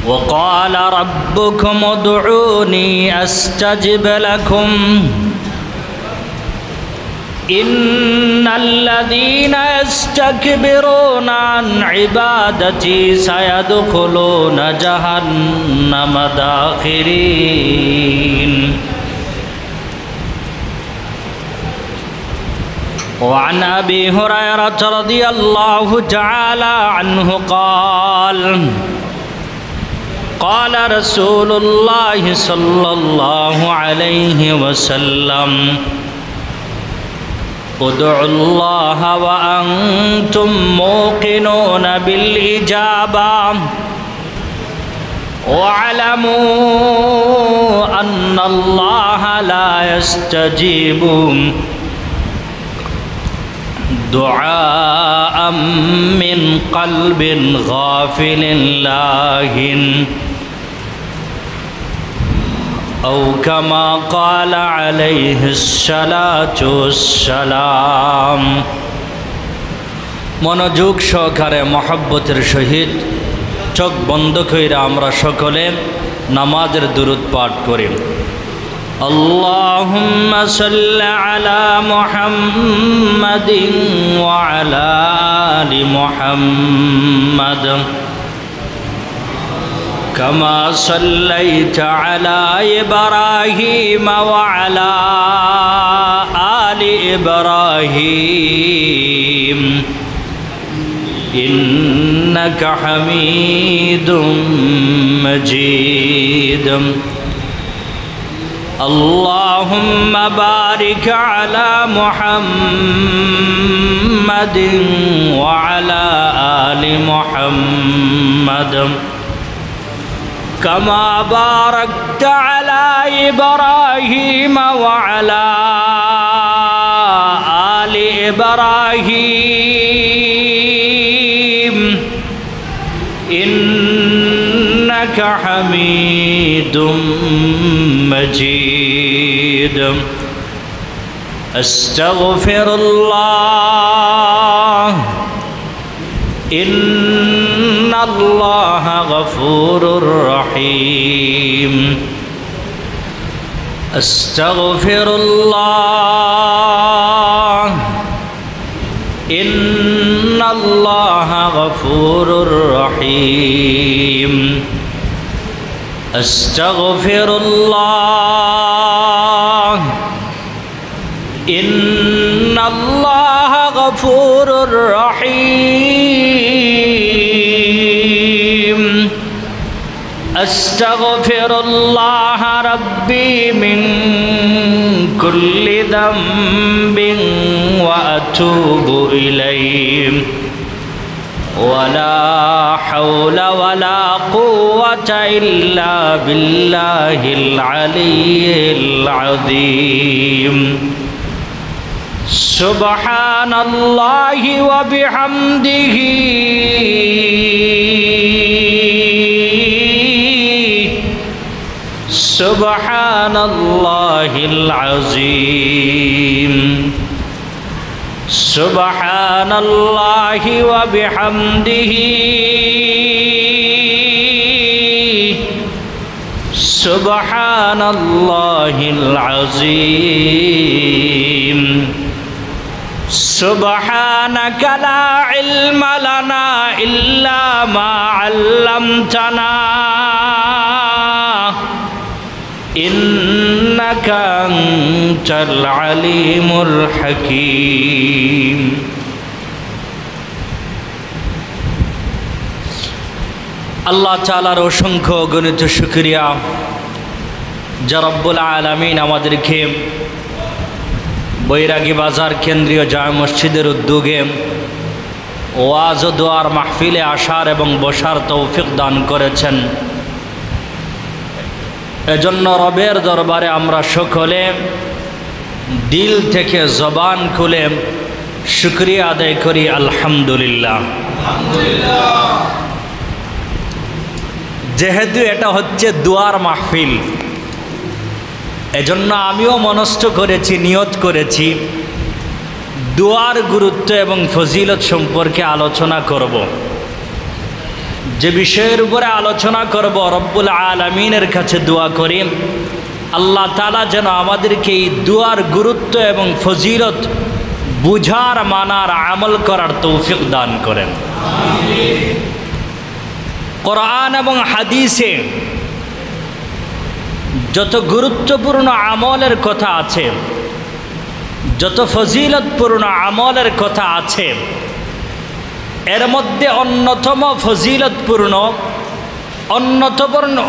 وقال ربكم ادعوني أستجب لكم إن الذين يستكبرون عن عبادتي سيدخلون جهنم داخرين وعن أبي هريرة رضي الله تعالى عنه قال قال رسول الله صلى الله عليه وسلم ادعوا الله وأنتم موقنون بالإجابة واعلموا أن الله لا يستجيب دعاء من قلب غافل لاهٍ أو كما قال عليه الصلاة والسلام মনোযোগ সহকারে মহব্বতের সহিত চোখ বন্ধ কইরা আমরা সকলে নামাজের দুরূদ পাঠ করি আল্লাহুম্মা সাল্লি আলা মুহাম্মাদিন ওয়া আলা আলি মুহাম্মাদ كما صليت على إبراهيم وعلى آل إبراهيم إنك حميد مجيد اللهم بارك على محمد وعلى آل محمد كما باركت على إبراهيم وعلى آل إبراهيم إنك حميد مجيد أستغفر الله إن الله غفور رحيم أستغفر الله إن الله غفور رحيم أستغفر الله إن الله غفور رحيم أستغفر الله ربي من كل ذنب وأتوب إليه ولا حول ولا قوة إلا بالله العلي العظيم سبحان الله وبحمده سبحان الله العظيم سبحان الله وبحمده سبحان الله العظيم سبحانك لا علم لنا إلا ما علمتنا إنك أنت العليم الحكيم আল্লাহ তাআলার অসংখ্য গণিত শুকরিয়া যে রব্বুল আলামিন আমাদেরকে বৈরাগী বাজার কেন্দ্রীয় জামে মসজিদের উদ্যোগে ওয়াজ ও দোয়ার মাহফিলে আসার এবং বসার তৌফিক দান করেছেন। এজন্য রবের দরবারে আমরা সকলে দিল থেকে জবান খুলে শুকরিয়া আদায় করি আলহামদুলিল্লাহ। যেহেতু এটা হচ্ছে দোয়ার মাহফিল, এজন্য আমিও মনস্থ করেছি, নিয়ত করেছি দোয়ার গুরুত্ব এবং ফজিলত সম্পর্কে আলোচনা করব। যে বিষয়ের উপরে আলোচনা করব রব্বুল আলামিনের কাছে দোয়া করি আল্লাহ তাআলা যেন আমাদেরকে এই দোয়ার গুরুত্ব এবং ফজিলত বুঝার মানার আমল করার তৌফিক দান করেন। কোরআন এবং হাদিসে যত গুরুত্বপূর্ণ আমলের কথা আছে, যত ফজিলতপূর্ণ আমলের কথা আছে, এর মধ্যে অন্যতম ফজিলতপূর্ণ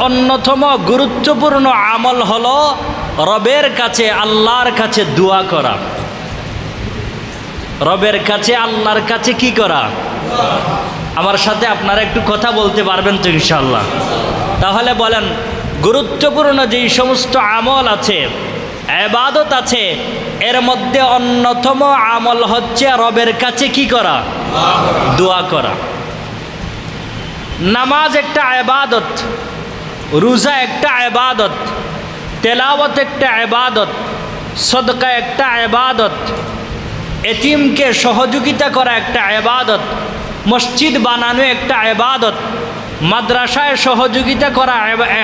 অন্যতম গুরুত্বপূর্ণ আমল হলো রবের কাছে আল্লাহর কাছে দোয়া করা। রবের কাছে আল্লাহর কাছে কি করা? আমার সাথে আপনারা একটু কথা বলতে পারবেন তো ইনশাআল্লাহ? তাহলে বলেন, গুরুত্বপূর্ণ যেই সমস্ত আমল আছে, ইবাদত আছে, এর মধ্যে অন্যতম আমল হচ্ছে রবের কাছে কি করা? দোয়া করা। নামাজ একটা ইবাদত, রোজা একটা ইবাদত, তেলাওয়াত একটা ইবাদত, সদকা একটা ইবাদত, এতিমকে সহযোগিতা করা একটা ইবাদত, মসজিদ বানানো একটা ইবাদত, মাদ্রাসায় সহযোগিতা করা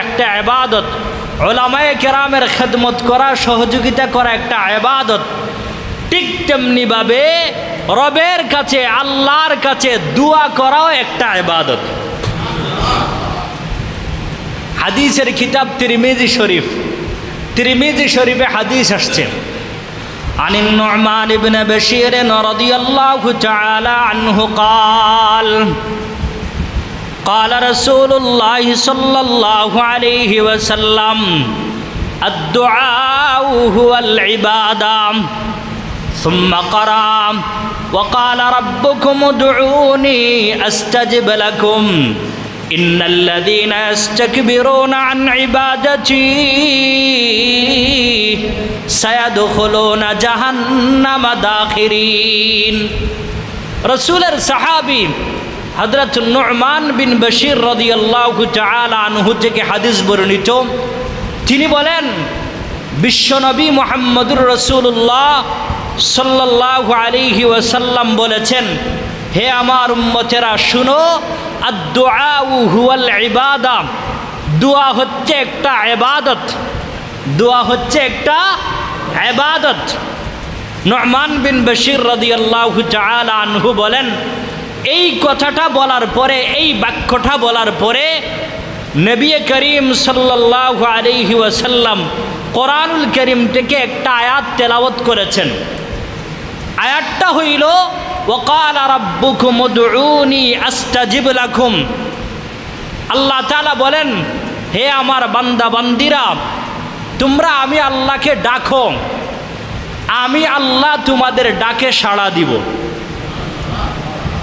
একটা ইবাদত, উলামায়ে কেরামের খেদমত করা, সহযোগিতা করা একটা ইবাদত। ঠিক তেমনিভাবে রবের কাছে আল্লাহর কাছে দোয়া করাও একটা ইবাদত। হাদিসের কিতাব তিরমিজি শরীফে হাদিস আসছে, عن النعمان بن بشير رضي الله تعالى عنه قال قال رسول الله صلى الله عليه وسلم الدعاء هو العبادة ثم قرأ وقال ربكم ادعوني أستجب لكم إن الذين يستكبرون عن عبادتي سيدخلون جهنم داخرين। রসুলের সাহাবী হযরত নু'মান বিন বশীর রাদিয়াল্লাহু তাআলা আনহু থেকে হাদিস বর্ণিত। তিনি বলেন, বিশ্বনবী মুহাম্মদুর রাসূলুল্লাহ সাল্লাল্লাহু আলাইহি ওয়াসাল্লাম বলেছেন, হে আমার উম্মতেরা শুনো, আদ-দুআউ হুয়াল ইবাদা, দোয়া হচ্ছে একটা ইবাদত, দোয়া হচ্ছে একটা ইবাদত। নু'মান বিন বশীর রাদিয়াল্লাহু তাআলা আনহু বলেন, এই কথাটা বলার পরে, এই বাক্যটা বলার পরে নবী করিম সাল্লাল্লাহু আলাইহি ওয়াসাল্লাম কোরআনুল কারীম থেকে একটা আয়াত তেলাওয়াত করেছেন। আয়াতটা হইল ওয়াকালা রাব্বুকুম উদউনি আস্তাজিব লাকুম। আল্লাহ তাআলা বলেন, হে আমার বান্দা বান্দিরা, তোমরা আমি আল্লাহকে ডাকো, আমি আল্লাহ তোমাদের ডাকে সাড়া দিব।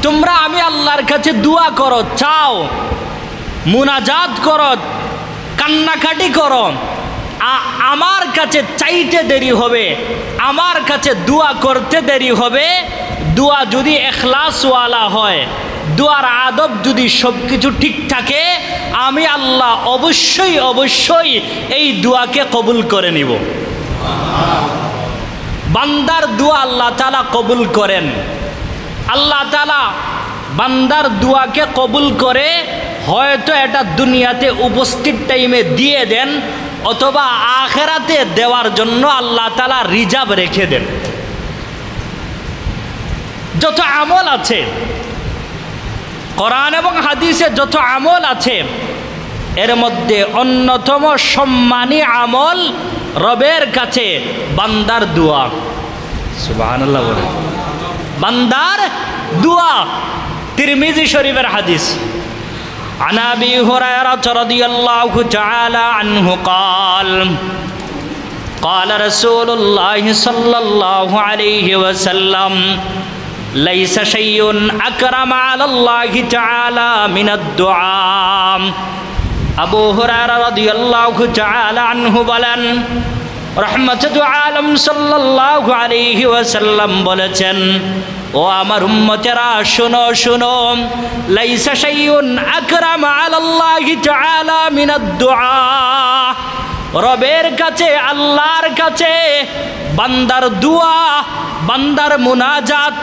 তোমরা আমি আল্লাহর কাছে দোয়া করো, চাও, মুনাজাত করো, কান্নাকাটি করো, আমার কাছে চাইতে দেরি হবে, আমার কাছে দোয়া করতে দেরি হবে। দোয়া যদি ইখলাসওয়ালা হয়, দোয়ার আদব যদি সব কিছু ঠিক থাকে, আমি আল্লাহ অবশ্যই এই দোয়াকে কবুল করে নিব। বান্দার দোয়া আল্লাহ তাআলা কবুল করেন। আল্লাহ তাআলা বান্দার দোয়াকে কবুল করে হয়তো এটা দুনিয়াতে উপস্থিত টাইমে দিয়ে দেন, অথবা আখিরাতে দেওয়ার জন্য আল্লাহ তাআলা রিজার্ভ রেখে দেন। যত আমল আছে কোরআন এবং হাদিসে, যত আমল আছে, এর মধ্যে অন্যতম সম্মানী আমল রবের কাছে বান্দার দোয়া। সুবহানাল্লাহ বলে, বান্দার দোয়া। তিরমিজি শরীফের হাদিস, عن أبي هريرة رضي الله تعالى عنه قال قال رسول الله صلى الله عليه وسلم ليس شيء أكرم على الله تعالى من الدعاء। আবু হুরায়রা রাদিয়াল্লাহু তাআলা আনহু বলেন, রাহমাতুল আলম সাল্লাল্লাহু আলাইহি ওয়াসাল্লাম বলেছেন, ও আমার উম্মতেরা শুনো শুনো, লাইসা শাইউন আকরাম আলাল্লাহি তাআলা মিনাদ দুআ। রবের কাছে, আল্লাহর কাছে বান্দার দোয়া, বান্দার মুনাজাত,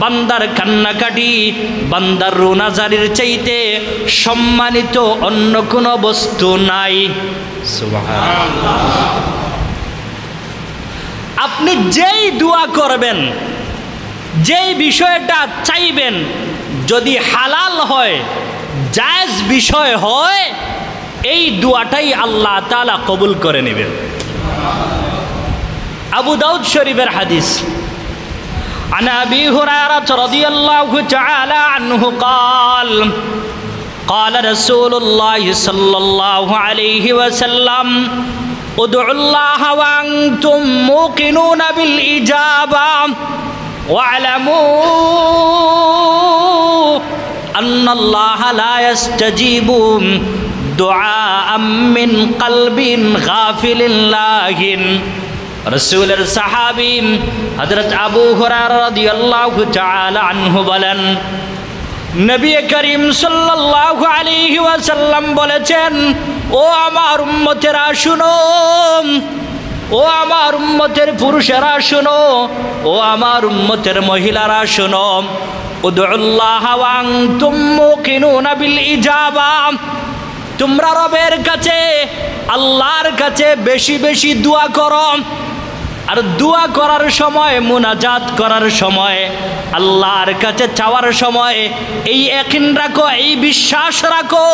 বান্দার কান্নাকাটি, বান্দার রোনাজারির চাইতে সম্মানিত অন্য কোনো বস্তু নাই। সুবহানাল্লাহ। আপনি যেই দোয়া করবেন, যেই বিষয়টা চাইবেন, যদি হালাল হয়, জায়েজ বিষয় হয়, এই দোয়াটাই আল্লাহ তাআলা কবুল করে নেবেন। আবু দাউদ শরীফের হাদিস, عن أبي هريرة رضي الله تعالى عنه قال قال رسول الله صلى الله عليه وسلم ادعوا الله وأنتم موقنون بالإجابة واعلموا أن الله لا يستجيب دعاء من قلب غافل لاهٍ। রসুলের সাহাবী হযরত আবু হুরায়রা রাদিয়াল্লাহু তাআলা আনহু বলেন, নবী করিম সাল্লাল্লাহু আলাইহি ওয়াসাল্লাম বলেছেন, ও আমার উম্মতেরা শুনো, ও আমার উম্মতের পুরুষেরা শুনো, ও আমার উম্মতের মহিলারা শুনো, উদউল্লাহ ওয়া আনতুম মুকিনুনা বিল ইজাবা, তোমরা রবের কাছে, আল্লাহর কাছে বেশি বেশি দোয়া করো। আর দোয়া করার সময়, মুনাজাত করার সময়, আল্লাহর কাছে চাওয়ার সময় এই ইয়াকিন রাখো, এই বিশ্বাস রাখো,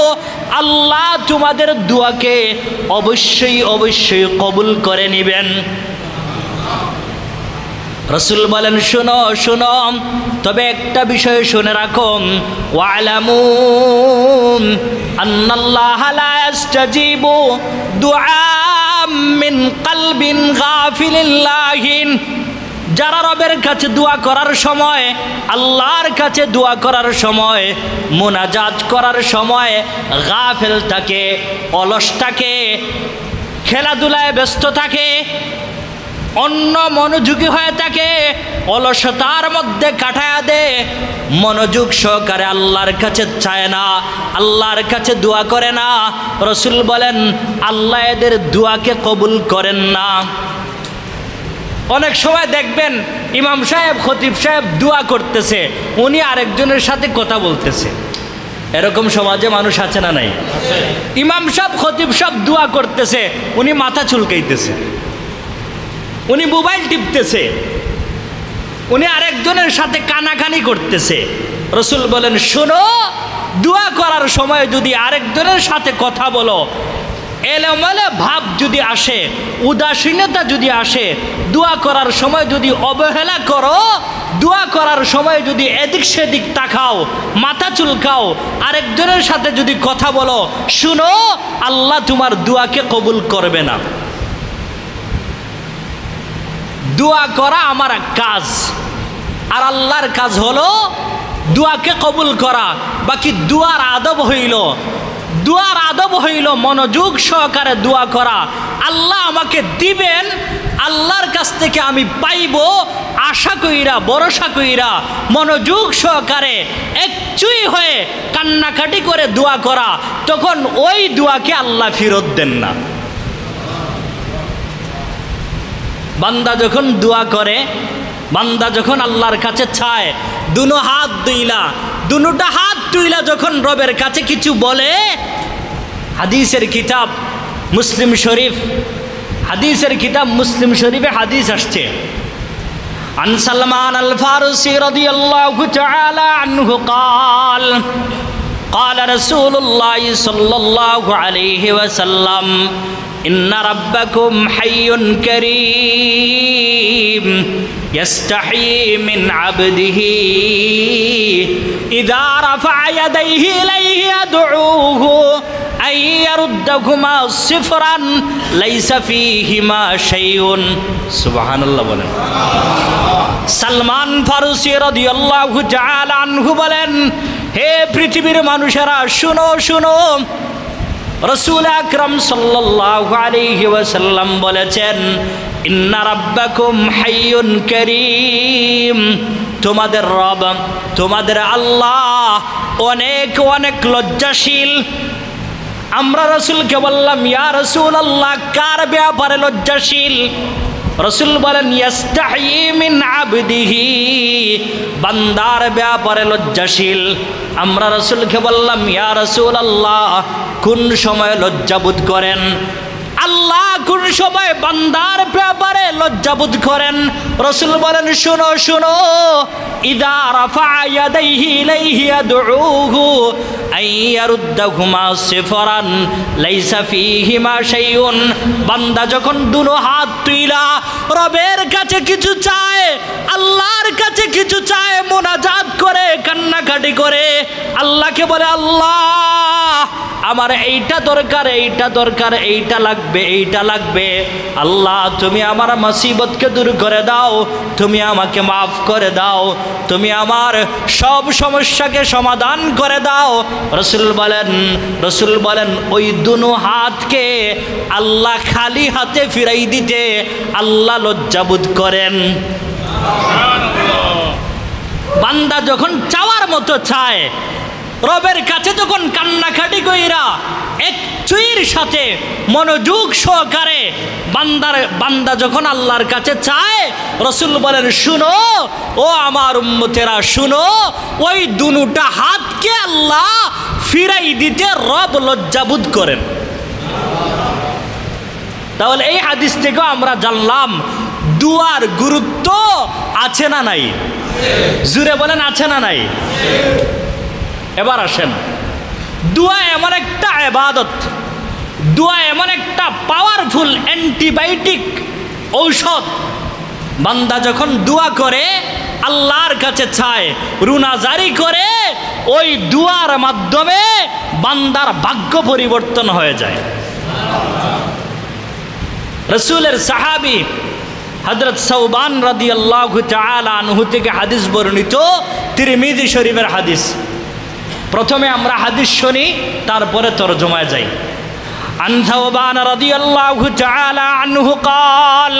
আল্লাহ তোমাদের দোয়াকে অবশ্যই অবশ্যই কবুল করে নেবেন। রসুল বলেন, শুনো শুনো, তবে একটা বিষয় শুনে রাখো, ওয়ালামু আন্নাল্লাহা লা ইস্তাজিবু দুআ মিন কলবিন গাফিলিন লাহিন। যারা রবের কাছে দোয়া করার সময়, আল্লাহর কাছে দোয়া করার সময়, মুনাজাত করার সময় গাফিল থাকে, অলস থাকে, খেলাধুলায় ব্যস্ত থাকে, অন্য মনোযোগী হয়ে থাকে, অলসতার মধ্যে কাটায়া দে, মনোযোগ সহকারে আল্লাহর কাছে চায় না, আল্লাহর কাছে দোয়া করে না, রসুল বলেন আল্লাহ এদের দোয়াকে কবুল করেন না। অনেক সময় দেখবেন ইমাম সাহেব, খতিব সাহেব দোয়া করতেছে, উনি আরেকজনের সাথে কথা বলতেছে। এরকম সমাজে মানুষ আছে না নাই? ইমাম সাহেব, খতিব সাহেব দোয়া করতেছে, উনি মাথা চুলকাইতেছে, উনি মোবাইল টিপতেছে, উনি আরেকজনের সাথে কানাকানি করতেছে। রসুল বলেন, শোনো, দোয়া করার সময় যদি আরেকজনের সাথে কথা বলো, এলোমেলো ভাব যদি আসে, উদাসীনতা যদি আসে, দোয়া করার সময় যদি অবহেলা করো, দোয়া করার সময় যদি এদিক সেদিক তাকাও, মাথা চুলকাও, আরেকজনের সাথে যদি কথা বলো, শুনো, আল্লাহ তোমার দোয়াকে কবুল করবে না। দোয়া করা আমার কাজ, আর আল্লাহর কাজ হলো দোয়াকে কবুল করা। বাকি দোয়ার আদব হইল, দোয়ার আদব হইল মনোযোগ সহকারে দোয়া করা। আল্লাহ আমাকে দিবেন, আল্লাহর কাছ থেকে আমি পাইব, আশা কইরা, ভরসা কইরা, মনোযোগ সহকারে একচুই হয়ে কান্নাকাটি করে দোয়া করা, তখন ওই দোয়াকে আল্লাহ ফেরত দেন না। বান্দা যখন দোয়া করে, বান্দা যখন আল্লাহর কাছে চায়, দুনো হাত দুইলা, দুটা হাত তুইলা যখন রবের কাছে কিছু বলে, হাদিসের কিতাব মুসলিম শরীফ, হাদিসের কিতাব মুসলিম শরীফে হাদিস আসছে, আন সালমান আল ফারসি রাদিয়াল্লাহু তাআলা আনহু قال قال رسول الله صلى الله عليه وسلم إن ربكم حي كريم يستحي من عبده إذا رفع يديه إليه يدعوه أن يردهما صفرا ليس فيهما شيء سبحان الله বলেন। সালমান ফারসি রাদিয়াল্লাহু তাআলা আনহু বলেন, হে পৃথিবীর মানুষেরা শুনো শুনো, রাসূল আকরাম সাল্লাল্লাহু আলাইহি ওয়াসাল্লাম বলেছেন, ইন্না রাব্বাকুম হাইয়ুন কারীম, তোমাদের রব, তোমাদের আল্লাহ অনেক অনেক লজ্জাশীল, আমরা রাসূলকে বললাম, ইয়া রাসূলুল্লাহ, কার ব্যাপারে লজ্জাশীল? রাসূল বলেন, ইয়াস্তাহি মিন আবদিহি, বান্দার ব্যাপারে লজ্জাশীল। আমরা রাসূলকে বললাম, ইয়া রাসূলুল্লাহ, কোন সময় লজ্জাবোধ করেন? আল্লাহ কোন সময় বান্দার ব্যাপারে লজ্জাবোধ করেন? রাসূল বলেন, শুনো শুনো, ইদা রাফা ইয়াদাইহি ইলাইহি ইয়াদউহু আইয়ারুদ্দাহুমা সিফরান লাইসা ফীহিমা শাইউন। বান্দা যখন দুনো হাত তুইলা রবের কাছে কিছু চায়, আল্লাহর কাছে কিছু চায়, মুনাজাত করে, কান্নাকাটি করে, আল্লাহকে বলে, আল্লাহ আমার এইটা দরকার, এইটা দরকার, এইটা লাগবে, এইটা লাগবে, আল্লাহ তুমি আমার মুসিবতকে দূর করে দাও, তুমি আমাকে মাফ করে দাও, তুমি আমার সব সমস্যাকে সমাধান করে দাও। রসুল বলেন ওই দুনো হাতকে আল্লাহ খালি হাতে ফিরাই দিতে আল্লাহ লজ্জাবোধ করেন। বান্দা যখন চাওয়ার মতো চায়, রবের কাছে যখন কান্নাকাটি কইরা এক চুইর সাথে মনোযোগ সহকারে বান্দা যখন আল্লাহর কাছে চায়, রসুল বলেন, শুনো ও আমার উম্মতেরা, শুনো, ওই দুটা হাতকে আল্লাহ ফিরাই দিতে রব লজ্জাবোধ করেন। তাহলে এই হাদিস থেকে আমরা জানলাম দুয়ার গুরুত্ব আছে না নাই? জুড়ে বলেন, আছে না নাই? এবার আসেন, দোয়া এমন একটা ইবাদত, দোয়া এমন একটা পাওয়ারফুল অ্যান্টিবায়োটিক ঔষধ। বান্দা যখন দোয়া করে, আল্লাহর কাছে চায়, রুনাজারি করে, ওই দোয়ার মাধ্যমে বান্দার ভাগ্য পরিবর্তন হয়ে যায়। রাসূলের সাহাবী হযরত সাওবান রাদিয়াল্লাহু তাআলা আনহু থেকে হাদিস বর্ণিত, তিরমিজি শরীফের হাদিস। প্রথমে আমরা হাদিস শুনি, তারপরে তরজমায় যাই। আন সাওবান রাদিয়াল্লাহু তাআলা আনহু قال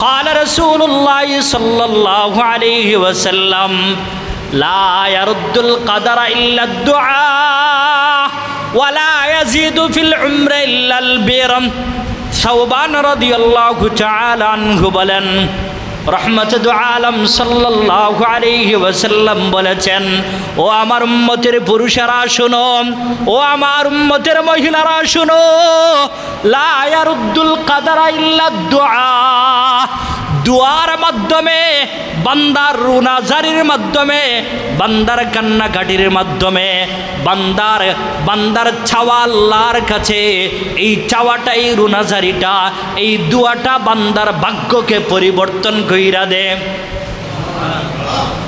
قال رسول الله صلى الله عليه وسلم لا يرد القدر إلا الدعاء ولا يزيد في العمر إلا البر। সাওবান রাদিয়াল্লাহু তাআলা আনহু বলেন, রহমতুল আলম সাল্লাল্লাহু আলাইহি ওয়াসাল্লাম বলেছেন, ও আমার উম্মতের পুরুষেরা শুনো, ও আমার উম্মতের মহিলারা শুনো, লা ইয়ারুদ্দুল কাদারা ইল্লা দুআ। দুয়ার মাধ্যমে, বান্দার রুনাজারির মাধ্যমে, বান্দার কান্নাকাটির মাধ্যমে, বান্দার চাওয়া আল্লাহর কাছে, এই চাওয়াটাই, রুনাজারিটা, এই দুয়াটা বান্দার ভাগ্যকে পরিবর্তন কইরা দে।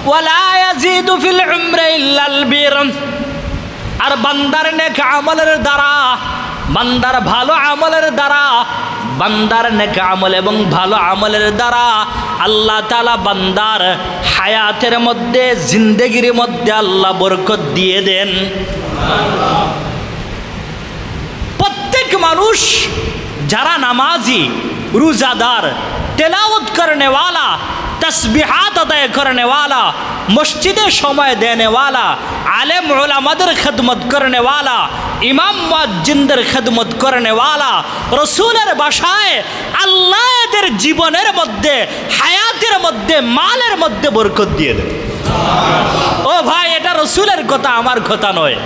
ওয়ালা ইয়াজিদু ফিল উমরি ইল্লাল বির। আর বান্দার নেক আমলের দ্বারা, বান্দার ভালো আমলের দ্বারা, বান্দার নেক আমল এবং ভালো আমলের দ্বারা আল্লাহ তাআলা বান্দার হায়াতের মধ্যে, জিন্দেগির মধ্যে আল্লাহ বরকত দিয়ে দেন। প্রত্যেক মানুষ যারা নামাজি, রোজাদার, তেলাওয়াত करने वाला, तस्बीहात अदा करने वाला, मस्जिदे समय देने वाला, आलिम उलमाদের खिदमत करने वाला, इमाम मुअज्जिनদের खिदमत करने वाला, रसूलेर भाषाয় আল্লাহ এদের জীবনের মধ্যে, হায়াতের মধ্যে, মালের মধ্যে বরকত দিয়ে দেন। ও ভাই, এটা রসুলের কথা, আমার কথা নয়।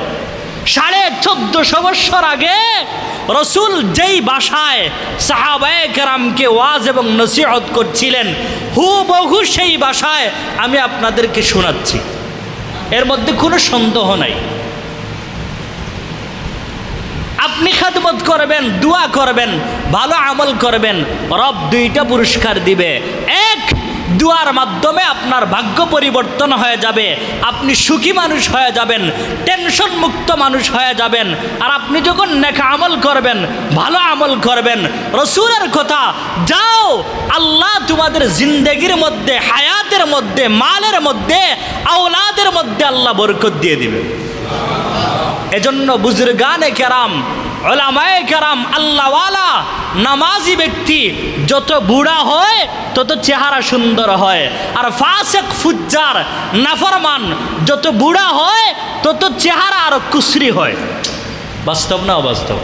1450 বছর আগে রসুল যেই ভাষায় সাহাবায়ে কেরামকে ওয়াজ এবং নসিহত করছিলেন, হুবহু সেই ভাষায় আমি আপনাদেরকে শোনাচ্ছি, এর মধ্যে কোনো সন্দেহ নাই। আপনি খেদমত করবেন, দোয়া করবেন, ভালো আমল করবেন, রব দুইটা পুরস্কার দিবে। এক, দুয়ার মাধ্যমে আপনার ভাগ্য পরিবর্তন হয়ে যাবে, আপনি সুখী মানুষ হয়ে যাবেন, টেনশন মুক্ত মানুষ হয়ে যাবেন। আর আপনি যখন নেক আমল করবেন, ভালো আমল করবেন, রসুলের কথা, যাও, আল্লাহ তোমাদের জিন্দেগির মধ্যে, হায়াতের মধ্যে, মালের মধ্যে, আওলাদের মধ্যে আল্লাহ বরকত দিয়ে দিবে। এজন্য বুজুর্গানে কেরাম, উলামায়ে কেরাম, আল্লাহওয়ালা নামাজি ব্যক্তি যত বুড়া হয় তত চেহারা সুন্দর হয়, আর ফাসিক ফুজ্জার নাফরমান যত বুড়া হয় তত চেহারা আরো কুসরি হয়। বাস্তব না অবাস্তব?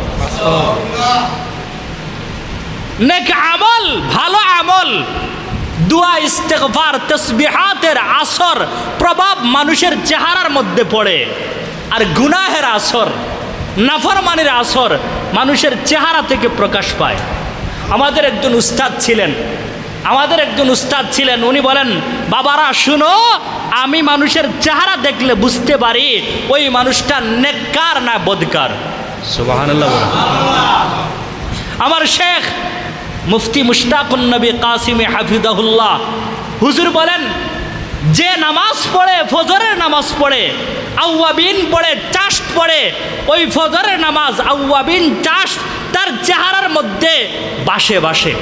নেক আমল, ভালো আমল, দুয়া, ইস্তেগফার, তাসবিহাতের আসর প্রভাব মানুষের চেহারার মধ্যে পড়ে। আর গুনাহের আসর, নাফরমানির আসর মানুষের চেহারা থেকে প্রকাশ পায়। আমাদের একজন উস্তাদ ছিলেন, উনি বলেন, বাবারা শুনো, আমি মানুষের চেহারা দেখলে বুঝতে পারি ওই মানুষটা নেককার না বদকার। সুবহানাল্লাহ। আমার শেখ মুফতি মুশতাকুন নবী কাসিমি হাফিজাহুল্লাহ হুজুর বলেন, যে নামাজ পড়ে, ফজরের নামাজ পড়ে, আউয়াবিন পড়ে, চাষ্ট পড়ে, ওই ফজরের নামাজ, আউয়াবিন, চাষ্ট তার চেহারার মধ্যে বাসে বাসে।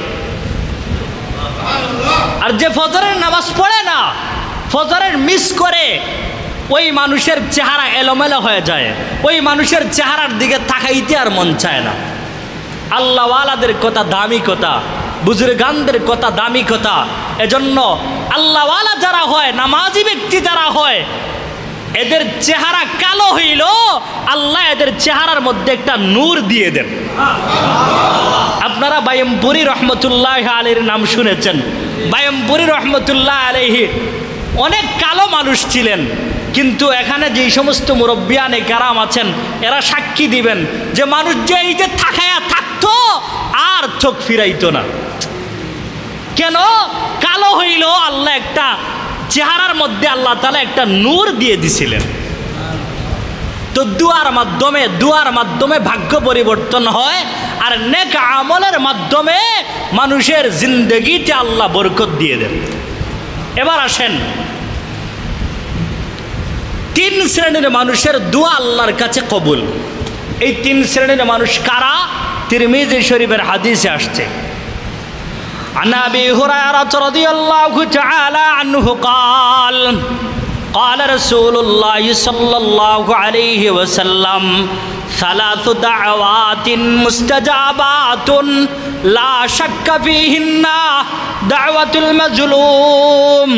আর যে ফজরের নামাজ পড়ে না, ফজরের মিস করে, ওই মানুষের চেহারা এলোমেলো হয়ে যায়, ওই মানুষের চেহারার দিকে তাকাইতে আর মন চায় না। আল্লাহওয়ালাদের কথা দামি কথা, বুজুর্গানদের কথা দামি কথা। এজন্য আল্লাহওয়ালা যারা হয়, নামাজি ব্যক্তি যারা হয়, এদের চেহারা কালো হইল, আল্লাহ এদের চেহারার মধ্যে একটা নূর দিয়ে দেন। আপনারা বাইম্পুরি রহমতুল্লাহ আলাইহির নাম শুনেছেন। বাইম্পুরি রহমতুল্লাহ আলাইহি অনেক কালো মানুষ ছিলেন, কিন্তু এখানে যেই সমস্ত মুরব্বিয়ানে কারাম আছেন এরা সাক্ষী দিবেন যে মানুষ যে এই যে থাকায়া থাকতো আর চোখ ফিরাইতো না। কেন? কালো হইল, আল্লাহ একটা চেহারার মধ্যে আল্লাহ তাআলা একটা নূর দিয়ে দিছিলেন। তো দুয়ার মাধ্যমে ভাগ্য পরিবর্তন হয়, আর নেক আমলের মাধ্যমে মানুষের জিন্দগিতে আল্লাহ বরকত দিয়ে দেন। এবার আসেন, 3 শ্রেণীর মানুষের দোয়া আল্লাহর কাছে কবুল। এই 3 শ্রেণীর মানুষ কারা? তিরমিজি শরীফের হাদিসে আসছে। عن أبي هريرة رضي الله تعالى عنه قال قال رسول الله صلى الله عليه وسلم 3 دعوات مستجابات لا شك فيهن دعوة المظلوم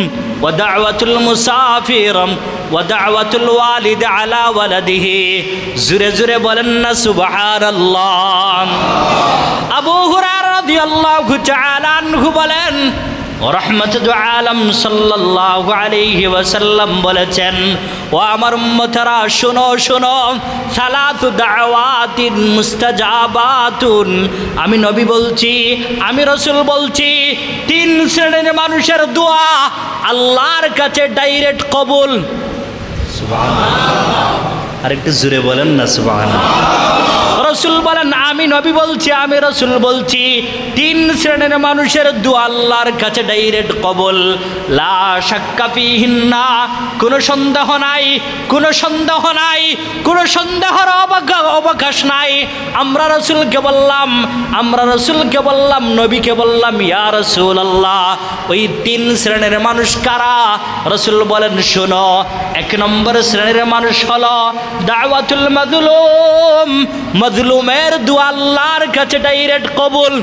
ودعوة المسافر ودعوة الوالد على ولده زره زره بولن سبحان الله আবু হুরায়রা রাদিয়াল্লাহু তাআলা আনহু বলেন, রহমতুল আলম সাল্লাল্লাহু আলাইহি ওয়াসাল্লাম বলেছেন, ও আমার উম্মতেরা শোনো শোনো, 3 দাওয়াতিন মুস্তাজাবাতুন, আমি নবী বলছি, আমি রাসূল বলছি, 3 শ্রেণীর মানুষের দোয়া আল্লাহর কাছে ডাইরেক্ট কবুল। সুবহানাল্লাহ, আরেকটু জোরে বলেন না সুবহানাল্লাহ। রাসূল বলেন, আমি নবী বলছি, আমি রাসূল বলছি, 3 শ্রেণীর মানুষের দোয়া আল্লাহর কাছে ডাইরেক্ট কবুল। লা শাক্কা ফিহিন্না, কোনো সন্দেহ নাই, কোনো সন্দেহ নাই, কোনো সন্দেহের অবকাশ নাই। আমরা রাসূলকে বললাম, নবীকে বললাম, ইয়া রাসূলুল্লাহ, ওই 3 শ্রেণীর মানুষ কারা? রাসূল বলেন, শোনো, 1 নম্বর শ্রেণীর মানুষ হলো দাওয়াতুল মাজলুম, মাজলুমের দোয়া আল্লাহর কাছে ডাইরেক্ট কবুল।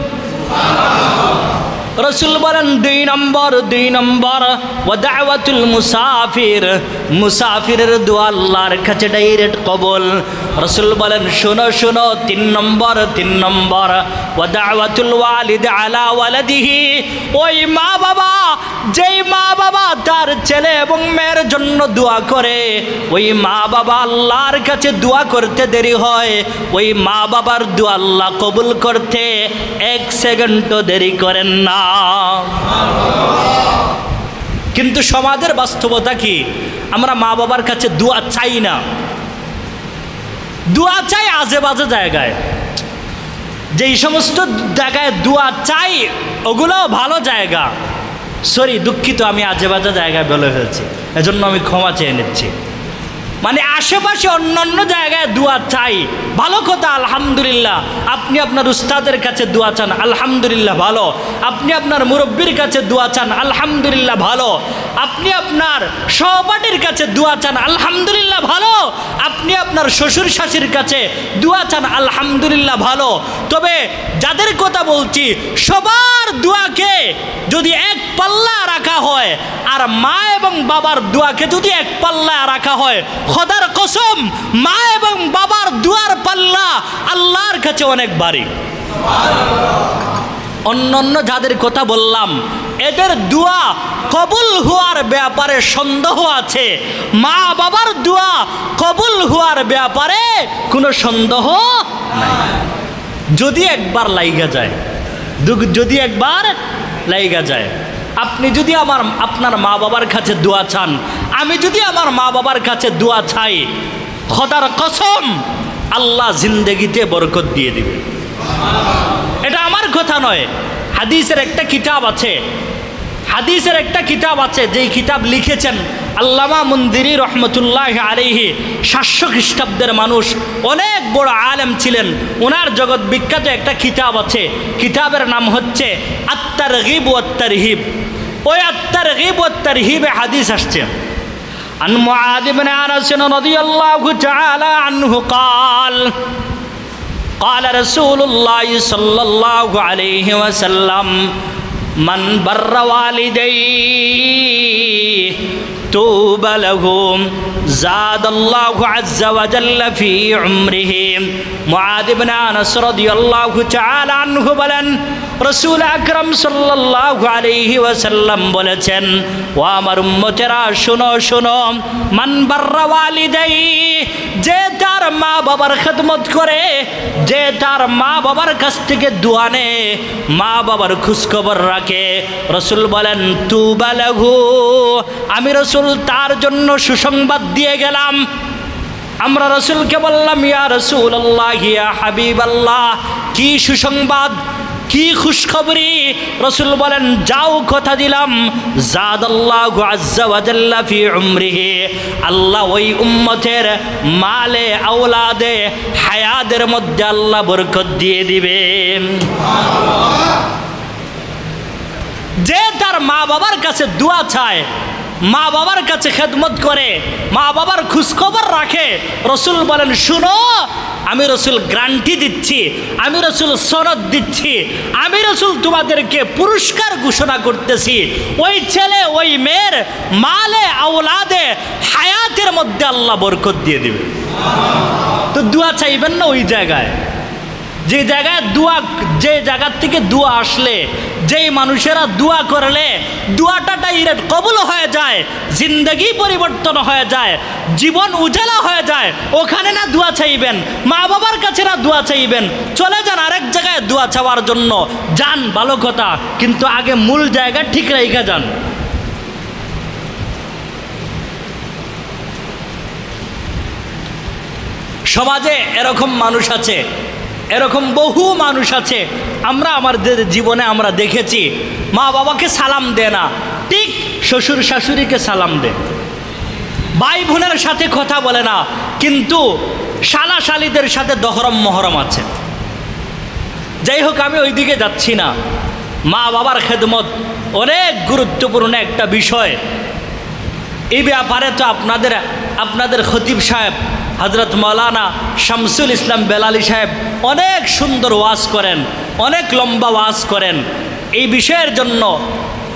রাসূল বলেন, 2 নম্বর ওয়া দাওয়াতুল মুসাফির, মুসাফিরের দোয়া আল্লাহর কাছে ডাইরেক্ট কবুল। রাসূল বলেন, শোনো শোনো, 3 নম্বর ওয়া দাওয়াতুল ওয়ালিদ আলা ওয়ালাদিহি, ওই মা বাবা, যেই মা বাবা তার ছেলে এবং মেয়ের জন্য দোয়া করে, ওই মা বাবা আল্লাহর কাছে দোয়া করতে দেরি হয়, ওই মা বাবার দোয়া আল্লাহ কবুল করতে 1 সেকেন্ডও দেরি করেন না। কিন্তু সমাজের বাস্তবতা কি? আমরা মা বাবার কাছে দোয়া চাই না, দোয়া চাই আজে বাজে জায়গায়। যেই সমস্ত জায়গায় দোয়া চাই ওগুলোও ভালো জায়গা। সরি, দুঃখিত, আমি আজে বাজে জায়গায় বলে ফেলছি, এজন্য আমি ক্ষমা চেয়ে নিচ্ছি। মানে আশেপাশে অন্যান্য জায়গায় দোয়া চাই, ভালো কথা, আলহামদুলিল্লাহ। আপনি আপনার উস্তাদের কাছে দোয়া চান, আলহামদুলিল্লাহ, ভালো। আপনি আপনার মুরব্বির কাছে দোয়া চান, আলহামদুলিল্লাহ, ভালো। আপনি আপনার সহপাঠীর কাছে দোয়া চান, আলহামদুলিল্লাহ, ভালো। আপনি আপনার শ্বশুর শাশুড়ির কাছে দোয়া চান, আলহামদুলিল্লাহ, ভালো। তবে যাদের কথা বলছি, সবার দোয়াকে যদি এক পাল্লা রাখা হয় আর মা এবং বাবার দোয়াকে যদি এক পাল্লা রাখা হয়, খোদার কসম, মা এবং বাবার দোয়ার পাল্লা আল্লাহর কাছে অনেক ভারী। অন্যান্য যাদের কথা বললাম এদের দোয়া কবুল হওয়ার ব্যাপারে সন্দেহ আছে, মা বাবার দোয়া কবুল হওয়ার ব্যাপারে কোনো সন্দেহ নাই। যদি একবার লাইগা যায়, যদি একবার লাইগা যায়। আপনি যদি আপনার মা বাবার কাছে দোয়া চান, আমি যদি আমার মা বাবার কাছে দোয়া চাই, খোদার কসম আল্লাহ জিন্দেগিতে বরকত দিয়ে দিবে। এটা আমার কথা নয়, হাদিসের একটা কিতাব আছে, হাদিসের একটা কিতাব আছে, যেই কিতাব লিখেছেন আল্লামা মুনদিরি রহমতুল্লাহ আলাইহি। 700 খ্রিস্টাব্দের মানুষ, অনেক বড় আলেম ছিলেন। ওনার জগৎ বিখ্যাত একটা কিতাব আছে, কিতাবের নাম হচ্ছে আত-তারগীব ওয়াত-তারহিব। ওই আত-তারগীব ওয়াত-তারহিবে হাদিস আসছে, আন মুআয ইবনে আনাস রাদিয়াল্লাহু তাআলা আনহু قال قال رسول الله صلى الله عليه وسلم من بر والديه طوبى له زاد الله عز وجل في عمره। মুআয ইবনে আনাস রাদিয়াল্লাহু তাআলা আনহু বলেন, রাসূল আকরাম সাল্লাল্লাহু আলাইহি ওয়াসাল্লাম বলেছেন, ও আমার উম্মতেরা শোনো শোনো, মান বাররা ওয়ালিদাই, যে তার মা বাবার খেদমত করে, যে তার মা বাবার কাছ থেকে দোয়া নেয়, মা বাবার খোঁজখবর রাখে, রাসূল বলেন তুবা লাহু, আমি রাসূল তার জন্য সুসংবাদ দিয়ে গেলাম। আমরা রাসূলকে বললাম, ইয়া রাসূলুল্লাহ, ইয়া হাবিবাল্লাহ, কি সুসংবাদ, কি খুশখবরি? রাসূল বলেন, যাও কথা দিলাম, জাদাল্লাহু আজ্জা ওয়া জাল্লা ফি উমরিহি, আল্লাহ ওই উম্মতের মালে আওলাদে হায়াতের মধ্যে আল্লাহ বরকত দিয়ে দিবে। যে তার মা বাবার কাছে দোয়া চায়, মা বাবার কাছে খেদমত করে, মা বাবার খোঁজখবর রাখে, রাসূল বলেন শুনো, আমি রাসূল গ্যারান্টি দিচ্ছি, আমি রাসূল সনদ দিচ্ছি, আমি রাসূল তোমাদেরকে পুরস্কার ঘোষণা করতেছি, ওই ছেলে ওই মেয়ের মালে আওলাদে হায়াতের মধ্যে আল্লাহ বরকত দিয়ে দিবে। তো দোয়া চাইবেন না ওই জায়গায়, যে জায়গায় দোয়া, যে জায়গার থেকে দোয়া আসলে, যেই মানুষেরা দোয়া করলে দোয়াটা ডাইরেক্ট কবুল হয়ে যায়, জিন্দগি পরিবর্তন হয়ে যায়, জীবন উজালা হয়ে যায়, ওখানে না দোয়া চাইবেন, মা বাবার কাছে না দোয়া চাইবেন, চলে যান আরেক জায়গায় দোয়া চাওয়ার জন্য। যান, ভালো কথা, কিন্তু আগে মূল জায়গা ঠিক রেখে যান। সমাজে এরকম মানুষ আছে, এরকম বহু মানুষ আছে, আমরা আমাদের জীবনে আমরা দেখেছি, মা বাবাকে সালাম দেয় না, ঠিক শ্বশুর শাশুড়িকে সালাম দেয়, ভাই বোনের সাথে কথা বলে না, কিন্তু শালা শালিদের সাথে দহরম মহরম আছে। যাই হোক, আমি ওই দিকে যাচ্ছি না। মা বাবার খেদমত অনেক গুরুত্বপূর্ণ একটা বিষয়। এই ব্যাপারে তো আপনাদের খতিব সাহেব হযরত মাওলানা শামসুল ইসলাম বেলালী সাহেব অনেক সুন্দর ওয়াজ করেন, অনেক লম্বা ওয়াজ করেন। এই বিষয়ের জন্য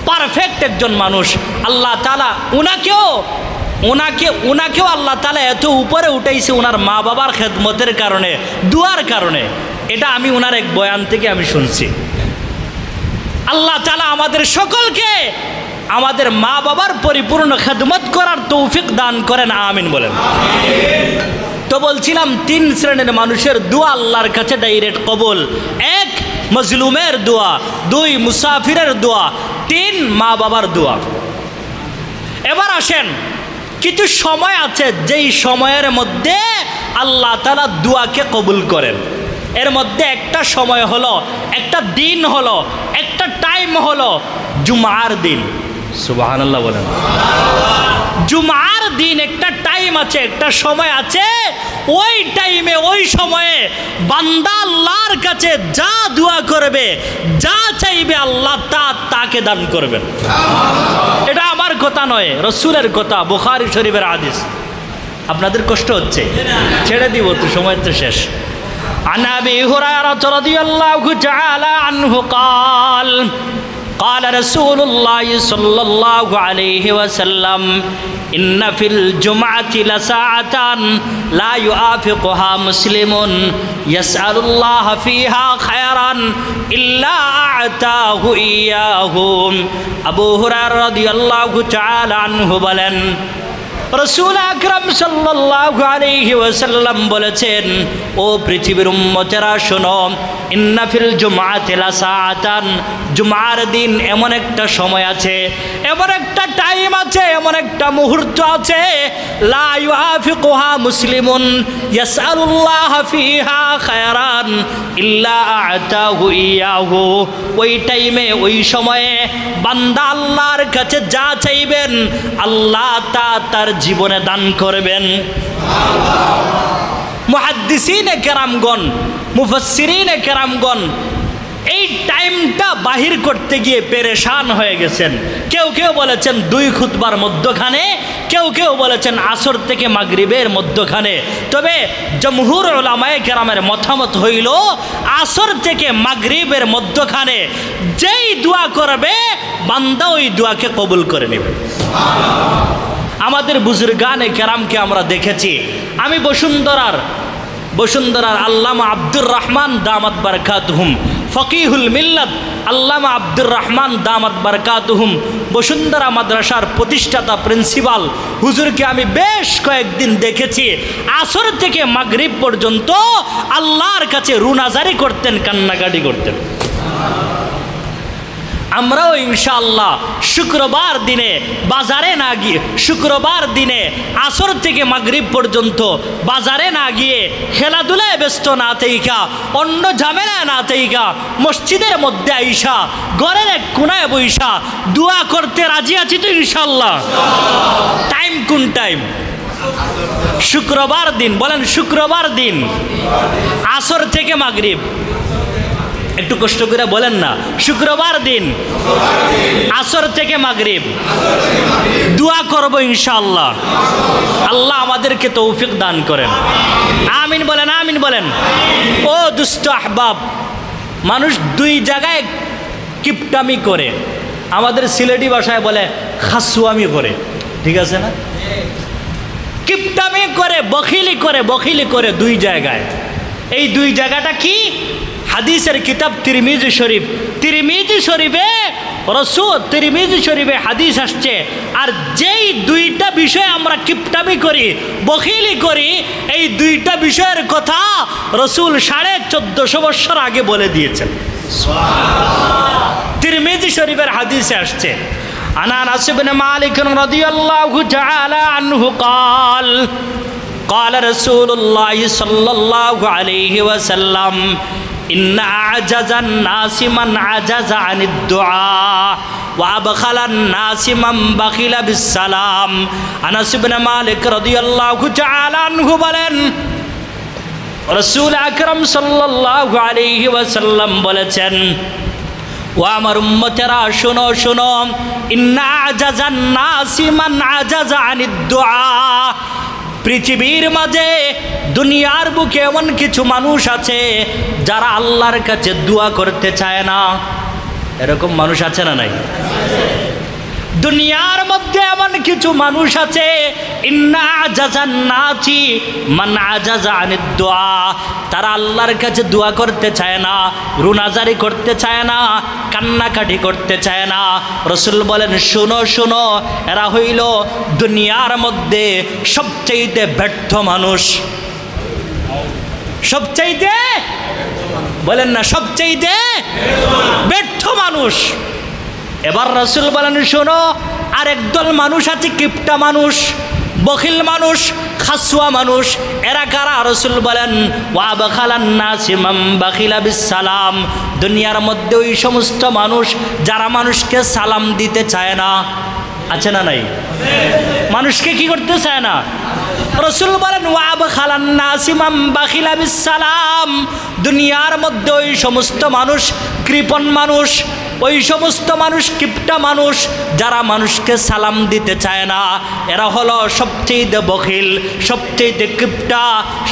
পারফেক্ট একজন মানুষ। আল্লাহ তাআলা উনাকেও আল্লাহ তাআলা এত উপরে উঠাইছে ওনার মা বাবার খেদমতের কারণে, দুয়ার কারণে। এটা আমি ওনার এক বয়ান থেকে আমি শুনছি। আল্লাহ তাআলা আমাদের সকলকে আমাদের মা বাবার পরিপূর্ণ খেদমত করার তৌফিক দান করেন, আমিন বলেন। তো বলছিলাম, 3 শ্রেণীর মানুষের দোয়া আল্লাহর কাছে ডাইরেক্ট কবুল। 1 মজলুমের দোয়া, 2 মুসাফিরের দোয়া, 3 মা বাবার দোয়া। এবার আসেন, কিছু সময় আছে যেই সময়ের মধ্যে আল্লাহ তাআলা দোয়াকে কবুল করেন। এর মধ্যে একটা সময় হলো, একটা দিন হলো, একটা টাইম হলো জুমার দিন। সুবহানাল্লাহ বলেন। জুমার দিন একটা টাইম আছে, একটা সময় আছে, ওই টাইমে ওই সময়ে বান্দা আল্লাহর কাছে যা দোয়া করবে, যা চাইবে আল্লাহ তাকে দান করবেন। এটা আমার কথা নয়, রাসূলের কথা, বুখারী শরীফের হাদিস। আপনাদের কষ্ট হচ্ছে, ছেড়ে দিব তো, সময় তো শেষ। عن أبي هريرة رضي الله تعالى عنه قال قال رسول الله صلى الله عليه وسلم إن في الجمعة لساعة لا يوافقها مسلم يسأل الله فيها خيرا إلا أعطاه إياه أبو هريرة رضي الله تعالى عنه বলেন রাসূল আকরাম সাল্লাল্লাহু আলাইহি ওয়াসাল্লাম বলেছেন, ও পৃথিবীর উম্মতেরা শোনো, ইন্না ফিল জুমআতি লাসাআতান, জুমার দিন এমন একটা সময় আছে, এমন একটা টাইম আছে, এমন একটা মুহূর্ত আছে, লা ইউআফিকুহা মুসলিমুন ইয়াসআলুল্লাহ ফিহা খায়রান ইল্লা আ'তাহু ইয়াহু। ওই টাইমে, ওই সময়ে বান্দা আল্লাহর কাছে যা চাইবেন আল্লাহ তা তার জীবনে দান করবেন। মুহাদ্দিসিনে কেরামগণ, মুফাসসিরিনে কেরামগণ এই টাইমটা বাহির করতে গিয়ে পেরেশান হয়ে গেছেন। কেউ কেউ বলেছেন 2 খুতবার মধ্যখানে, কেউ কেউ বলেছেন আসর থেকে মাগরিবের মধ্যখানে। তবে জমহুর উলামায়ে কেরামের মতামত হইল আসর থেকে মাগরিবের মধ্যখানে যেই দোয়া করবে বান্দা ওই দোয়াকে কবুল করে নেবে। আমাদের বুজুর্গানে কেরামকে আমরা দেখেছি। আমি বসুন্ধরার আল্লামা আব্দুর রহমান দামাত বারাকাতুহুম, ফকিহুল মিল্লাত আল্লামা আব্দুর রহমান দামাত বারাকাতুহুম, বসুন্ধরা মাদ্রাসার প্রতিষ্ঠাতা প্রিন্সিপাল হুজুরকে আমি বেশ কয়েকদিন দেখেছি আসর থেকে মাগরিব পর্যন্ত আল্লাহর কাছে রুনাজারি করতেন, কান্নাকাটি করতেন। আমরাও ইনশাআল্লাহ শুক্রবার দিনে বাজারে না গিয়ে, শুক্রবার দিনে আসর থেকে মাগরিব পর্যন্ত বাজারে না গিয়ে, খেলাধুলায় ব্যস্ত না থাইকা, অন্য ঝামেলায় না থাইকা, মসজিদের মধ্যে আইসা ঘরের এক কোনায় বইসা দোয়া করতে রাজি আছি তো ইনশাআল্লাহ। টাইম কোন টাইম? শুক্রবার দিন, বলেন শুক্রবার দিন আসর থেকে মাগরিব। একটু কষ্ট করে বলেন না, শুক্রবার দিন আসর থেকে মাগরিব দোয়া করব ইনশাআল্লাহ। আল্লাহ আমাদেরকে তৌফিক দান করেন, আমিন বলেন, আমিন বলেন। ও দুষ্ট আহবাব, মানুষ 2 জায়গায় কিপটামি করে, আমাদের সিলেটি ভাষায় বলে খাসুয়ামি করে, ঠিক আছে না? কিপটামি করে, বখিলি করে 2 জায়গায়। এই 2 জায়গাটা কি? হাদিসের কিতাব তিরমিজি শরীফ, তিরমিজি শরীফে হাদিস আসছে। আর যেই 2টা বিষয়ে আমরা কিপটামি করি, বখিলি করি, এই 2টা বিষয়ের কথা রসুল 1450 বছর আগে বলে দিয়েছেন। তিরমিজি শরীফের হাদিসে আসছে, আনা আনাস ইবনে মালিক রাদিয়াল্লাহু তাআলা আনহু قال قال رسول الله صلى الله عليه وسلم إن أعجز الناس من عجز عن الدعاء وأبخل الناس من بخل بالسلام। আনাস ইবনে মালিক রাদিয়াল্লাহু তাআলা আনহু বলেন, রাসূল আকরাম সাল্লাল্লাহু আলাইহি ওয়াসাল্লাম বলেছেন, ও আমার উম্মতেরা শোনো শোনো, ইন্না আজাজান নাসি মান আজাজা আনিদ দুআ। পৃথিবীর মাঝে, দুনিয়ার বুকে এমন কিছু মানুষ আছে যারা আল্লাহর কাছে দোয়া করতে চায় না। এরকম মানুষ আছে না নাই? দুনিয়ার মধ্যে এমন কিছু মানুষ আছে, ইন্না আজাজান নাসি মান আজাজা আনিদ দুআ, তারা আল্লাহর কাছে দোয়া করতে চায় না, রুনাজারি করতে চায় না, কান্নাকাটি করতে চায় না। রাসূল বলেন, শোনো শোনো, এরা হইল দুনিয়ার মধ্যে সবচাইতে ব্যর্থ মানুষ। সবচাইতে, বলেন না, সবচাইতে ব্যর্থ মানুষ। এবার রাসূল বলেন, শোনো, আর একদল মানুষ আছে কিপটা মানুষ, বখিল মানুষ, খাসুয়া মানুষ। এরা কারা? রাসূল বলেন, ওয়া বাখালান নাসি মান বাখিলা বিসসালাম। দুনিয়ার মধ্যে ওই সমস্ত মানুষ যারা মানুষকে সালাম দিতে চায় না। আছে না নাই? মানুষকে কি করতে চায় না? রাসূল বলেন, ওয়া বাখালান নাসি মান বাখিলা বিসসালাম। দুনিয়ার মধ্যে ওই সমস্ত মানুষ কৃপণ মানুষ, ওই সমস্ত মানুষ কিপটা মানুষ যারা মানুষকে সালাম দিতে চায় না। এরা হলো সবচেয়ে বখিল, সবচেয়ে কিপটা,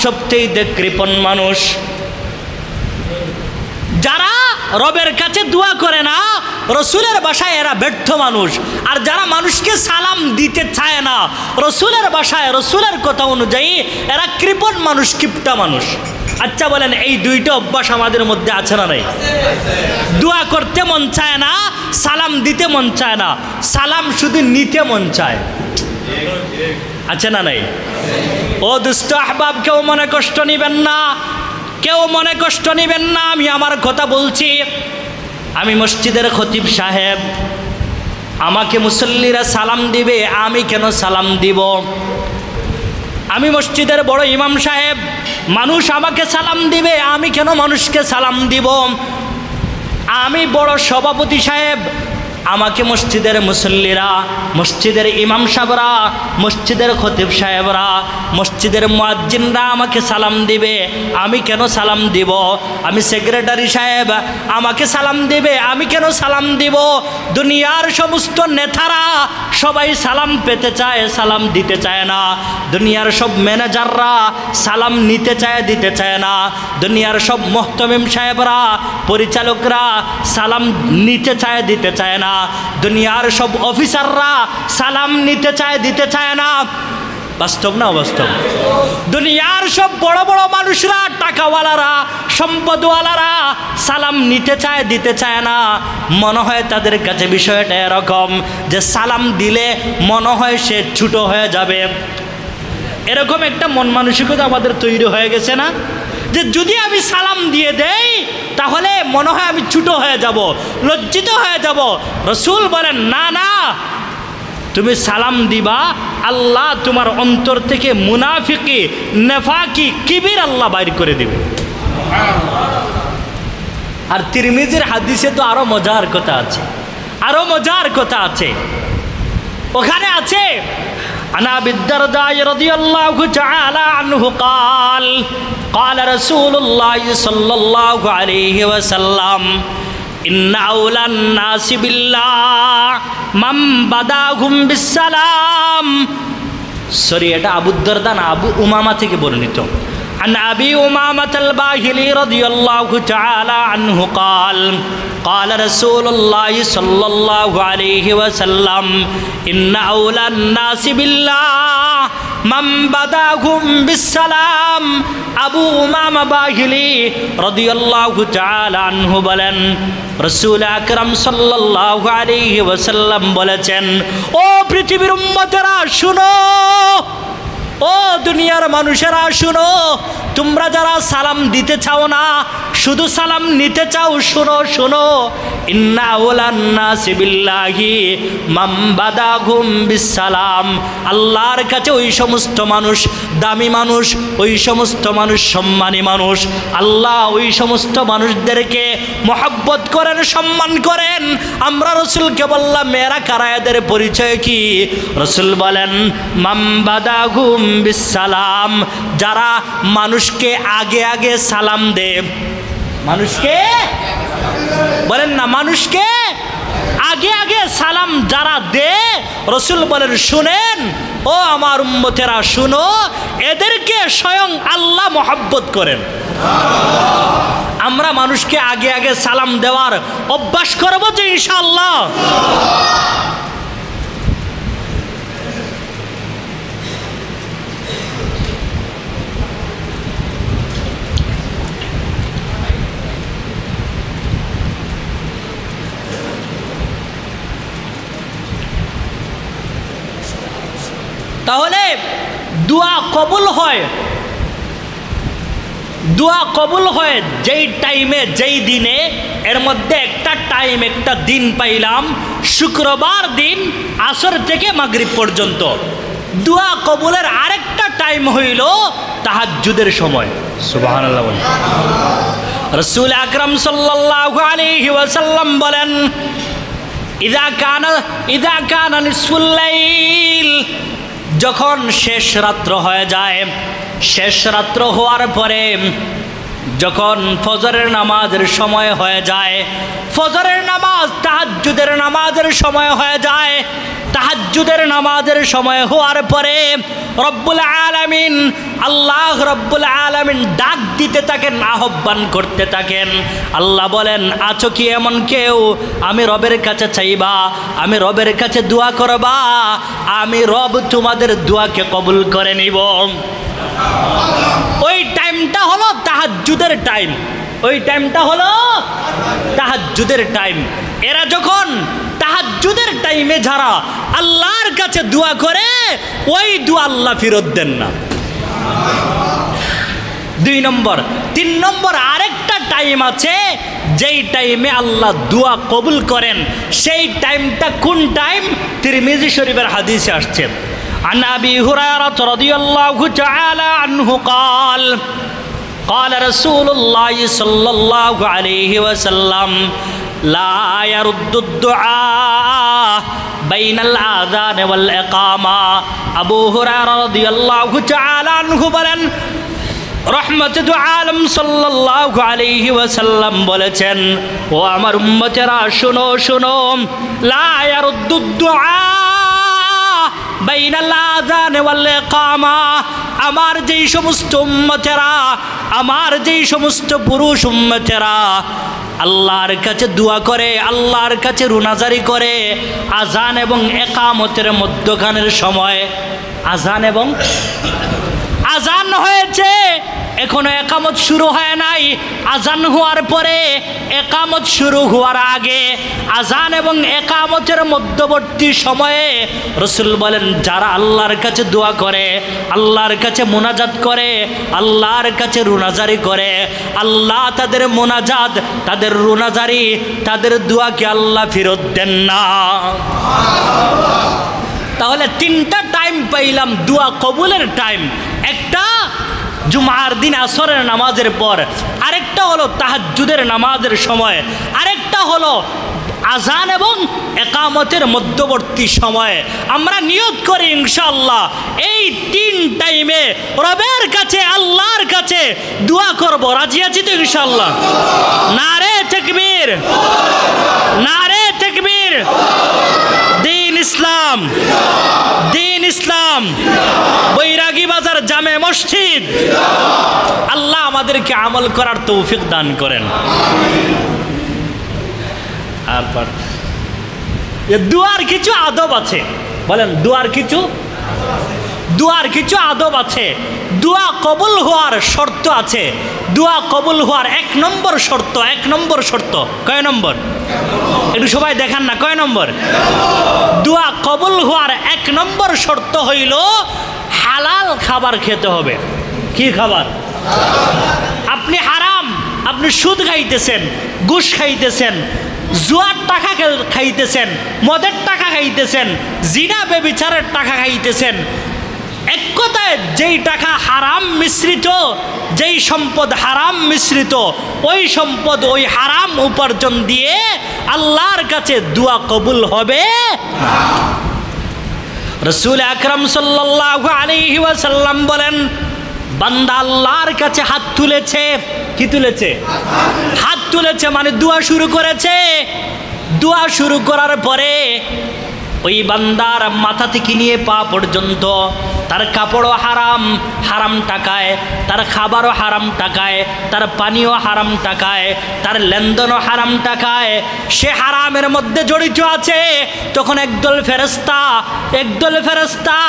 সবচেয়ে কৃপণ মানুষ। যারা রবের কাছে দোয়া করে না, রসুলের বাসায় এরা ব্যর্থ মানুষ। আর যারা মানুষকে সালাম দিতে চায় না রসুলের বাসায়, রসুলের কথা অনুযায়ী, এরা কৃপণ মানুষ, কিপটা মানুষ। আচ্ছা বলেন, এই দুইটা অভ্যাস আমাদের মধ্যে আছে না নাই? দোয়া করতে মন চায় না, সালাম দিতে মন চায় না, সালাম শুধু নিতে মন চায়, আছে না নাই? ও দুষ্ট আহবাব, কেউ মনে কষ্ট নিবেন না, কেউ মনে কষ্ট নিবেন না, আমি আমার কথা বলছি। আমি মসজিদের খতিব সাহেব, আমাকে মুসল্লিরা সালাম দিবে, আমি কেন সালাম দিব? আমি মসজিদের বড় ইমাম সাহেব, মানুষ আমাকে সালাম দিবে, আমি কেন মানুষকে সালাম দিব? আমি বড় সভাপতি সাহেব, আমাকে মসজিদের মুসল্লিরা, মসজিদের ইমাম সাহেবরা, মসজিদের খতিব সাহেবরা, মসজিদের মুয়াজ্জিনরা আমাকে সালাম দিবে, আমি কেন সালাম দিব? আমি সেক্রেটারি সাহেব, আমাকে সালাম দিবে, আমি কেন সালাম দিব? দুনিয়ার সমস্ত নেতারা সবাই সালাম পেতে চায়, সালাম দিতে চায় না। দুনিয়ার সব ম্যানেজাররা সালাম নিতে চায়, দিতে চায় না। দুনিয়ার সব মুহতামিম সাহেবরা, পরিচালকরা সালাম নিতে চায়, দিতে চায় না। দুনিয়ার সব অফিসাররা সালাম নিতে চায়, দিতে চায় না। বাস্তব না অবাস্তব? দুনিয়ার সব বড় বড় মানুষরা, টাকাওয়ালারা, সম্পদওয়ালারা সালাম নিতে চায়, দিতে চায় না। মনে হয় তাদের কাছে বিষয়টা এরকম যে সালাম দিলে মনে হয় সে ছোট হয়ে যাবে। এরকম একটা মন মানসিকতা আমাদের তৈরি হয়ে গেছে না, যে যদি আমি সালাম দিয়ে দেই তাহলে মনে হয় আমি ছোট হয়ে যাব, লজ্জিত হয়ে যাব। রসুল বলেন, না না, তুমি সালাম দিবা, আল্লাহ তোমার অন্তর থেকে মুনাফিকি, নেফাকি, কিবির আল্লাহ বাইর করে দিবে। আর তিরমিজির হাদিসে তো আরো মজার কথা আছে, আরো মজার কথা আছে। ওখানে আছে, عن أبي الدرداء رضي الله تعالى عنه قال قال رسول الله صلى الله عليه وسلم إن أولى الناس بالله من بدأهم بالسلام। সরি, এটা আবু দারদা না, আবু উমামা থেকে বর্ণিত। عن أبي أمامة الباهلي رضي الله تعالى عنه قال قال رسول الله صلى الله عليه وسلم إن أولى الناس بالله من بدأهم بالسلام। আবু উমামা বাহিলি রাদিয়াল্লাহু তাআলা আনহু বলেন, রাসূল আকরাম সাল্লাল্লাহু আলাইহি ওয়াসাল্লাম বলেছেন, ও পৃথিবীর উম্মতেরা শুনো, ও দুনিয়ার মানুষেরা শুনো, তোমরা যারা সালাম দিতে চাও না, শুধু সালাম নিতে চাও, শুনো শুনো, ইন্না আওলান নাসি বিল্লাহি মান বাদাহুম বিসসালাম। আল্লাহর কাছে ওই সমস্ত মানুষ দামি মানুষ, ওই সমস্ত মানুষ সম্মানী মানুষ। আল্লাহ ওই সমস্ত মানুষদেরকে মহব্বত করেন, সম্মান করেন। আমরা রসুলকে বললাম, মেয়েরা কারা, এদের পরিচয় কি? রসুল বলেন, মান বাদাহুম বিসসালাম, যারা মানুষকে আগে আগে সালাম দেয়। মানুষকে বলেন না, মানুষকে আগে আগে সালাম যারা দে, রসুল বলেন, শুনেন ও আমার উম্মতেরা শুনো, এদেরকে স্বয়ং আল্লাহ মহব্বত করেন। আমরা মানুষকে আগে আগে সালাম দেওয়ার অভ্যাস করবো যে ইনশাআল্লাহ। তাহলে দোয়া কবুল হয়, দোয়া কবুল হয় যেই টাইমে, যেই দিনে। এর মধ্যে একটা টাইম, একটা দিন পাইলাম, শুক্রবার দিন আসর থেকে মাগরিব পর্যন্ত। দোয়া কবুলের আরেকটা টাইম হইল তাহাজ্জুদের সময়। সুবহানাল্লাহ বলেন। রাসূল আকরাম সাল্লাল্লাহু আলাইহি ওয়াসাল্লাম বলেন, ইযা কানা নিসফুল লাইল, যখন শেষ রাত্র হয়ে যায়, শেষ রাত্র হওয়ার পরে যখন ফজরের নামাজের সময় হয়ে যায়, ফজরের নামাজ তাহাজ্জুদের নামাজের সময় হয়ে যায়, তাহাজ্জুদের নামাজের সময় হওয়ার পরে রব্বুল আলামিন, আল্লাহ রব্বুল আলামিন ডাক দিতে থাকেন, আহ্বান করতে থাকেন। আল্লাহ বলেন, আছো কি এমন কেউ আমি রবের কাছে চাইবা, আমি রবের কাছে দোয়া করবা, আমি রব তোমাদের দোয়াকে কবুল করে নিব। ওই টাইমটা হলো তাহাজ্জুদের টাইম, ওই টাইমটা হলো তাহাজ্জুদের টাইম। এরা যখন তাহাজ্জুদের টাইমে যারা আল্লাহর কাছে দোয়া করে, ওই দোয়া আল্লাহ ফেরত দেন না। 2 নম্বর। 3 নম্বর আরেকটা টাইম আছে, যেই টাইমে আল্লাহ দোয়া কবুল করেন। সেই টাইমটা কোন টাইম? তিরমিজি শরীফের হাদিসে আসছে, عن أبي هريرة رضي الله تعالى عنه قال قال رسول الله صلى الله عليه وسلم لا يرد الدعاء بين الآذان والإقامة। আবু হুরায়রা রাদিয়াল্লাহু তাআলা আনহু বলেন, রহমতে দু আলম সাল্লাল্লাহু আলাইহি ওয়াসাল্লাম বলেছেন, ও আমার উম্মতেরা শোনো শোনো, লা ইয়ারুদ্দুদ দুআ বাইনাল আযান ওয়াল ইকামা। আমার যেই সমস্ত উম্মতেরা, আমার যেই সমস্ত পুরুষ উম্মতেরা আল্লাহর কাছে দোয়া করে, আল্লাহর কাছে রুনাজারি করে আজান এবং একামতের মধ্যখানের সময়, আজান এবং আজান হয়েছে, এখনো একামত শুরু হয় নাই, আজান হওয়ার পরে একামত শুরু হওয়ার আগে আজান এবং একামতের মধ্যবর্তী সময়ে রাসূল বলেন, যারা আল্লাহর কাছে দোয়া করে, আল্লাহর কাছে মুনাজাত করে, আল্লাহর কাছে রুনাজারি করে, আল্লাহ তাদের মুনাজাত, তাদের রুনাজারি, তাদের দোয়াকে আল্লাহ ফেরত দেন না। তাহলে 3টা টাইম পাইলাম দোয়া কবুলের টাইম। একটা জুমার দিন আসরের নামাজের পর, আরেকটা হলো তাহাজ্জুদের নামাজের সময়, আরেকটা হলো আজান এবং একামতের মধ্যবর্তী সময়ে। আমরা নিয়ত করি ইনশাআল্লাহ এই 3 টাইমে রবের কাছে, আল্লাহর কাছে দোয়া করব। রাজি আছি তো ইনশাআল্লাহ? নারে তাকবীর, নারে তাকবীর। দিন ইসলাম, দিন ইসলাম, বৈরাগী বাজার জামে মসজিদ। আল্লাহ আমাদেরকে আমল করার তৌফিক দান করেন। আর দুয়ার কিছু আদব আছে, বলেন দুয়ার কিছু, দুয়ার কিছু আদব আছে। দোয়া কবুল হওয়ার শর্ত আছে। দোয়া কবুল হওয়ার 1 নম্বর শর্ত, 1 নম্বর শর্ত। কয় নম্বর? একটু সবাই দেখান না, কয় নম্বর? দোয়া কবুল হওয়ার 1 নম্বর শর্ত হইল হালাল খাবার খেতে হবে। কি খাবার? আপনি হারাম, আপনি সুদ খাইতেছেন, ঘুষ খাইতেছেন, জুয়ার টাকা খাইতেছেন, মদের টাকা খাইতেছেন, জিনা ব্যভিচারের টাকা খাইতেছেন, এক কথায় যেই টাকা হারাম মিশ্রিত, যেই সম্পদ হারাম মিশ্রিত, ওই সম্পদ, ওই হারাম উপার্জন দিয়ে আল্লাহর কাছে দোয়া কবুল হবে। রাসূল আকরাম সাল্লাল্লাহু আলাইহি ওয়াসাল্লাম বলেন, বান্দা আল্লাহর কাছে হাত তুলেছে। কি তুলেছে? হাত তুলেছে মানে দোয়া শুরু করেছে। দোয়া শুরু করার পরে ওই বান্দার মাথা থেকে নিয়ে পা পর্যন্ত তার কাপড়ও হারাম, হারাম টাকায়, তার খাবারও হারাম টাকায়, তার পানিও হারাম টাকায়, তার লেনদেনও হারাম টাকায়, সে হারামের মধ্যে জড়িত আছে। তখন একদল ফেরেশতা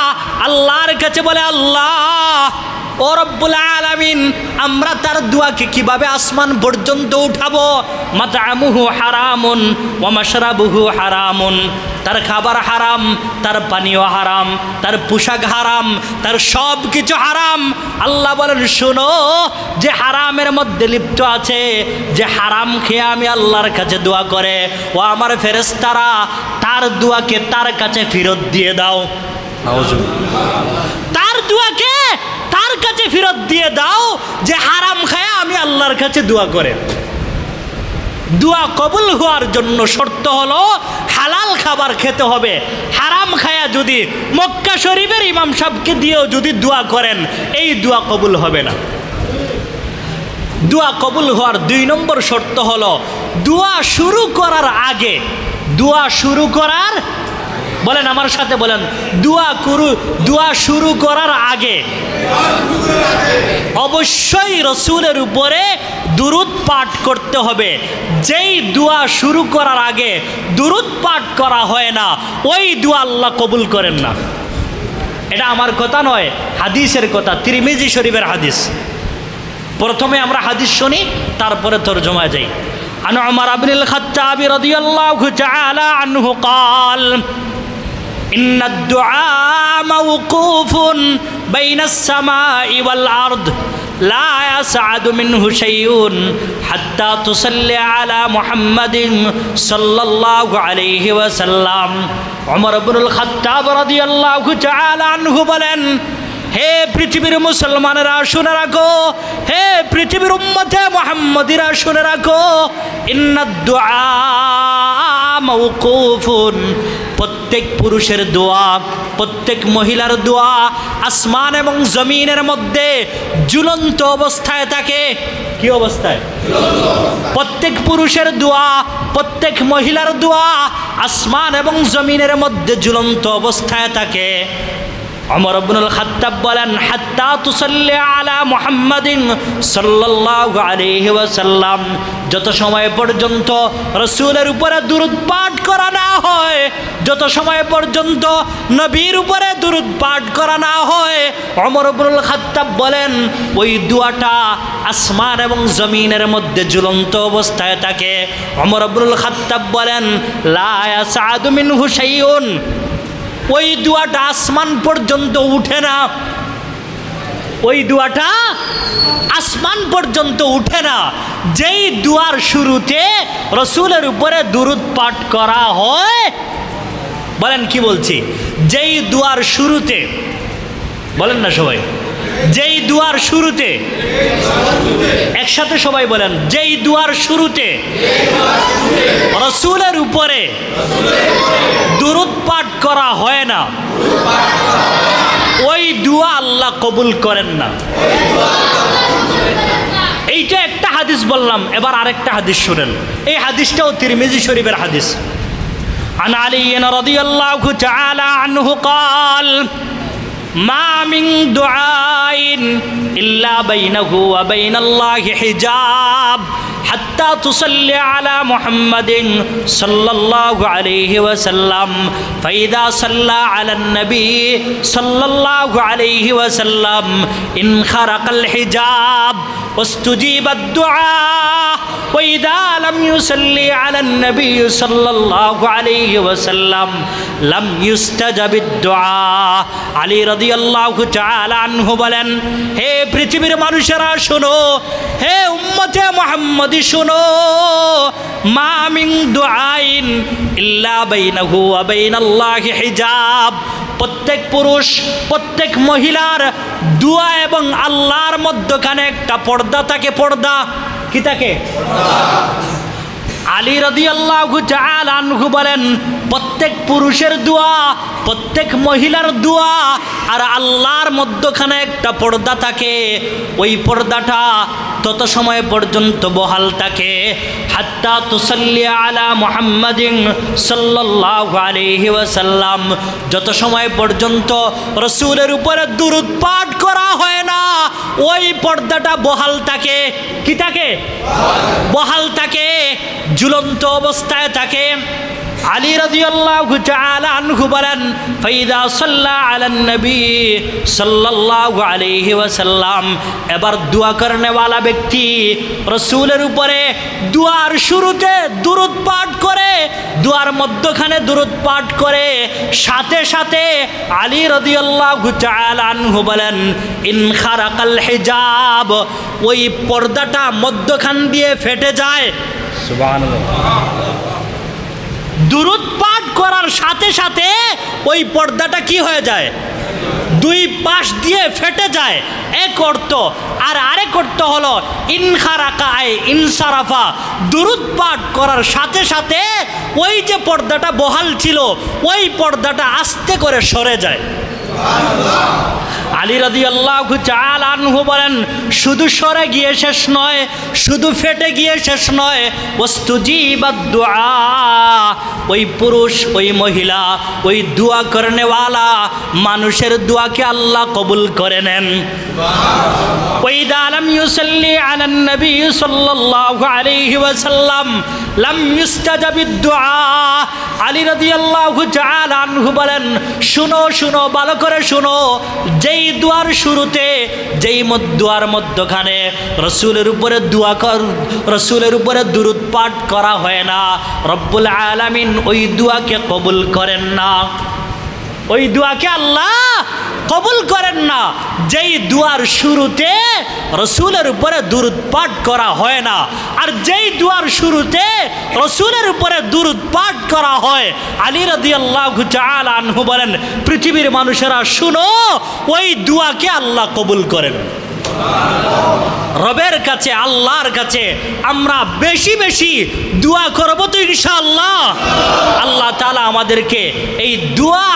আল্লাহর কাছে বলে, আল্লাহ ও রব্বুল আলামিন, আমরা তার দোয়াকে কিভাবে আসমান পর্যন্ত উঠাবো? মাতআমুহু হারামুন ওয়া মাশরাবুহু হারামুন, তার খাবার হারাম, তার পানীয় হারাম, তার পোশাক হারাম, তার সব কিছু হারাম। আল্লাহ বলেন, শোনো, যে হারামের মধ্যে লিপ্ত আছে, যে হারাম খেয়ে আমি আল্লাহর কাছে দোয়া করে, ও আমার ফেরেশতারা তার দোয়াকে তার কাছে ফেরত দিয়ে দাও। তার দোয়াকে তার কাছে ফেরত দিয়ে দাও, যে হারাম খায় আমি আল্লাহর কাছে দোয়া করে। দোয়া কবুল হওয়ার জন্য শর্ত হলো হালাল খাবার খেতে হবে। হারাম খায়া যদি মক্কা শরীফের ইমাম সাহেবকে দিয়েও যদি দোয়া করেন, এই দোয়া কবুল হবে না। দোয়া কবুল হওয়ার 2 নম্বর শর্ত হলো দোয়া শুরু করার আগে, দোয়া শুরু করার বলেন আমার সাথে বলেন, দোয়া শুরু করার আগে অবশ্যই রসুলের উপরে দুরূদ পাঠ করতে হবে। যেই দোয়া শুরু করার আগে দুরূদ পাঠ করা হয় না, ওই দোয়া আল্লাহ কবুল করেন না। এটা আমার কথা নয়, হাদিসের কথা, তিরমিজি শরীফের হাদিস। প্রথমে আমরা হাদিস শুনি, তারপরে তরজমা যাই। আন উমর ইবনুল খাত্তাব রাদিয়াল্লাহু তাআলা আনহু قال إن الدعاء موقوف بين السماء والأرض لا يسعد منه شيء حتى تصلي على محمد صلى الله عليه وسلم। উমর ইবনুল খাত্তাব রাদিয়াল্লাহু তাআলা আনহু বলেন, হে পৃথিবীর মুসলমানেরা শুনে রাখো, হে পৃথিবীর উম্মতে মুহাম্মাদিরা শুনে রাখো, ইন্নাদ দুআ মাওকুফুন, প্রত্যেক পুরুষের দোয়া, প্রত্যেক মহিলার দোয়া আসমান এবং জমিনের মধ্যে ঝুলন্ত অবস্থায় থাকে। কি অবস্থায়? প্রত্যেক পুরুষের দোয়া, প্রত্যেক মহিলার দোয়া আসমান এবং জমিনের মধ্যে ঝুলন্ত অবস্থায় থাকে। উমর ইবনুল খাত্তাব বলেন, হাত্তা তুসাল্লি আলা মুহাম্মাদিন সাল্লাল্লাহু আলাইহি ওয়াসাল্লাম, যত সময় পর্যন্ত রাসূলের উপরে দুরূদ পাঠ করা না হয়, যত সময় পর্যন্ত নবীর উপরে দুরূদ পাঠ করা না হয়, উমর ইবনুল খাত্তাব বলেন ওই দোয়াটা আসমান এবং জমিনের মধ্যে ঝুলন্ত অবস্থায় থাকে। উমর ইবনুল খাত্তাব বলেন, লা ইয়াসআদু মিনহু শাইউন, ওই দোয়াটা আসমান পর্যন্ত উঠে না, ওই দোয়াটা আসমান পর্যন্ত উঠে না। যেই দোয়ার শুরুতে রসুলের উপরে দুরূদ পাঠ করা হয়, বলেন কি বলছি, যেই দোয়ার শুরুতে, বলেন না সবাই, যেই দোয়ার শুরুতে, একসাথে সবাই বলেন, যেই দোয়ার শুরুতে রসুলের উপরে দুরূদ পাঠ করা হয় না, ওই দোয়া আল্লাহ কবুল করেন না। এইটা একটা হাদিস বললাম, এবার আরেকটা হাদিস শুনেন। এই হাদিসটাও তিরমিজি শরীফের হাদিস। আন আলী রাদিয়াল্লাহু তাআলা আনহু قال ما من دعاء إلا بينه وبين الله حجاب حتى تصلي على محمد صلى الله عليه وسلم فإذا صلى على النبي صلى الله عليه وسلم انخرق الحجاب واستجيب الدعاء وإذا لم يصلي على النبي صلى الله عليه وسلم لم يستجب الدعاء। আলী রাদিয়াল্লাহু তাআলা আনহু বলেন, হে পৃথিবীর মানুষেরা শোনো, হে উম্মতে মুহাম্মাদি শোনো, মা মিন দুআইন ইল্লা বাইনাহু ওয়া বাইনাল্লাহি হিজাব, প্রত্যেক পুরুষ, প্রত্যেক মহিলার দোয়া এবং আল্লাহর মধ্যখানে একটা পর্দা থাকে। পর্দা কি থাকে? আলী রাদিয়াল্লাহু তাআলা আনহু বলেন, প্রত্যেক পুরুষের দোয়া, প্রত্যেক মহিলার দোয়া আর আল্লাহর মধ্যখানে একটা পর্দা থাকে। ওই পর্দাটা তত সময় পর্যন্ত বহাল থাকে, হাত্তা তুসাল্লি আলা মুহাম্মাদিন সাল্লাল্লাহু আলাইহি ওয়াসাল্লাম, যত সময় পর্যন্ত রাসূলের উপরে দুরূদ পাঠ করা হয় না, ওই পর্দাটা বহাল থাকে। কি থাকে? বহাল থাকে, ঝুলন্ত অবস্থায় থাকে। আলী রাদিয়াল্লাহু তাআলা আনহু বলেন, ফাইদা সাল্লা আলান নবী সাল্লাল্লাহু আলাইহি ওয়াসাল্লাম, এবার দোয়া করনেওয়ালা ব্যক্তি রাসূলের উপরে দোয়ার শুরুতে দুরূদ পাঠ করে, দোয়ার মধ্যখানে দুরূদ পাঠ করে, সাথে সাথে আলী রাদিয়াল্লাহু তাআলা আনহু বলেন, ইনখারাকাল হিজাব, ওই পর্দাটা মধ্যখান দিয়ে ফেটে যায়। সুবহানাল্লাহ। দুরূদ পাঠ করার সাথে সাথে ওই পর্দাটা কি হয়ে যায়? দুই পাশ দিয়ে ফেটে যায়, এক অর্থ। আর আরেক অর্থ হলো ইনখারাকা ইনসারাফা, দুরূদ পাঠ করার সাথে সাথে ওই যে পর্দাটা বহাল ছিল, ওই পর্দাটা আস্তে করে সরে যায়। আলী রাদিয়াল্লাহু তাআলা আনহু বলেন, শুধু সরে গিয়ে শেষ নয়, শুধু ফেটে গিয়ে শেষ নয়, ওয়াস্তুজিবাদ দুআ, ওই পুরুষ, ওই মহিলা, ওই দোয়া করনেওয়ালা মানুষের দোয়াকে আল্লাহ কবুল করে নেন। ওয়াইদা লাম ইউসাল্লি আলান নবী সাল্লাল্লাহু আলাইহি ওয়াসাল্লাম লাম ইউস্তাজাবিদ দুআ। আলী রাদিয়াল্লাহু তাআলা আনহু বলেন, শুনো শুনো, ভালো করে শুনো, যেই দোয়ার শুরুতে, যেই দোয়ার মধ্যখানে রসুলের উপরে রসুলের উপরে দুরূদ পাঠ করা হয় না, রব্বুল আলামিন ওই দোয়াকে কবুল করেন না, ওই দোয়াকে আল্লাহ কবুল করেন না। যেই দুয়ার শুরুতে রসুলের উপরে দুরূদ পাঠ করা হয় না, আর যেই দুয়ার শুরুতে রসুলের উপরে দুরূদ পাঠ করা হয়, আলী রাদিয়াল্লাহু তাআলা আনহু বলেন, পৃথিবীর মানুষেরা শুনো, ওই দুয়াকে আল্লাহ কবুল করেন। রবের কাছে, আল্লাহর কাছে আমরা বেশি বেশি দোয়া করব তো ইনশাআল্লাহ। আল্লাহ তাআলা আমাদেরকে এই দোয়া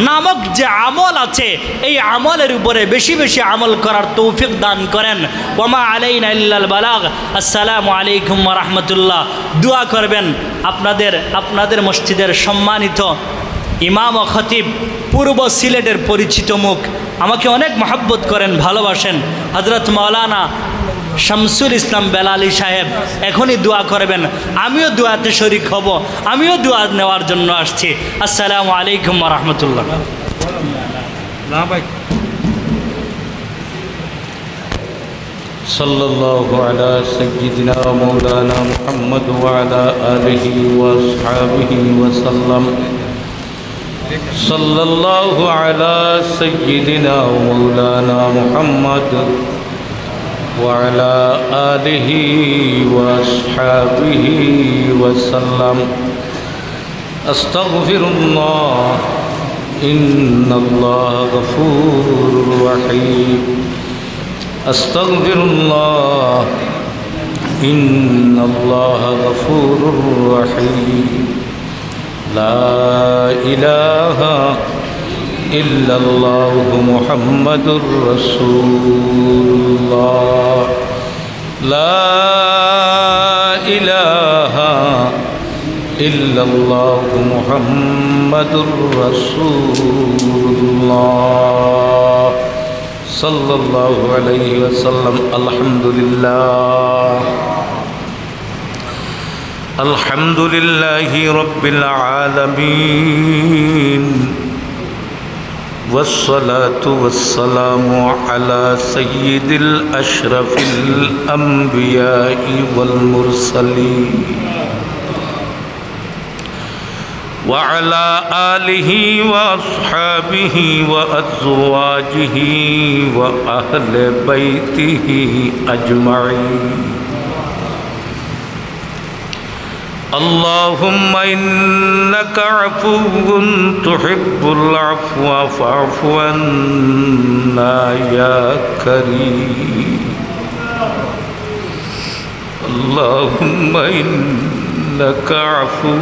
নামক যে আমল আছে, এই আমলের উপরে বেশি বেশি আমল করার তৌফিক দান করেন। ওমা আলাইনা ইল্লাল বালাগ। আসসালামু আলাইকুম ওয়া রাহমাতুল্লাহ। দোয়া করবেন। আপনাদের মসজিদের সম্মানিত ইমাম ও খতিব, পূর্ব সিলেটের পরিচিত মুখ, আমাকে অনেক মহব্বত করেন, ভালোবাসেন, হযরত মাওলানা শামসুল ইসলাম বেলালী সাহেব এখনই দোয়া করবেন। আমিও দোয়াতে শরীক হব, আমিও দোয়া নেওয়ার জন্য আসছি। আসসালামু আলাইকুম ওয়া রাহমাতুল্লাহ। সাল্লাল্লাহু আলা সাইয়্যিদিনা মাওলানা মুহাম্মদ ওয়া আলা আলিহি ওয়া আসহাবিহি ওয়া সাল্লাম। সাল্লাল্লাহু আলা সাইয়্যিদিনা মাওলানা মুহাম্মদ ওয়া আলা আলিহি ওয়া আসহাবিহি ওয়া সাল্লাম। আস্তাগফিরুল্লাহ, ইন্নাল্লাহা গফুরুর রহিম। আস্তাগফিরুল্লাহ, ইন্নাল্লাহা গফুরুর রহিম। লা ইলাহা ইল্লাল্লাহু মুহাম্মাদুর রাসূলুল্লাহ। লা ইলাহা ইল্লাল্লাহু মুহাম্মাদুর রাসূলুল্লাহ সাল্লাল্লাহু আলাইহি ওয়াসাল্লাম। আলহামদুলিল্লাহ, আলহামদুলিল্লাহি রাব্বিল আলামিন, ওয়াসসালাতু ওয়াসসালামু আলা সাইয়্যিদিল আশরাফিল আমবিয়াই ওয়াল মুরসালিন ওয়া আলা আলিহি ওয়া আসহাবিহি ওয়া আজওয়াজিহি ওয়া আহলি বাইতিহি আজমাইন। اللهم إنك عفو تحب العفو فاعف عنا يا كريم. اللهم إنك عفو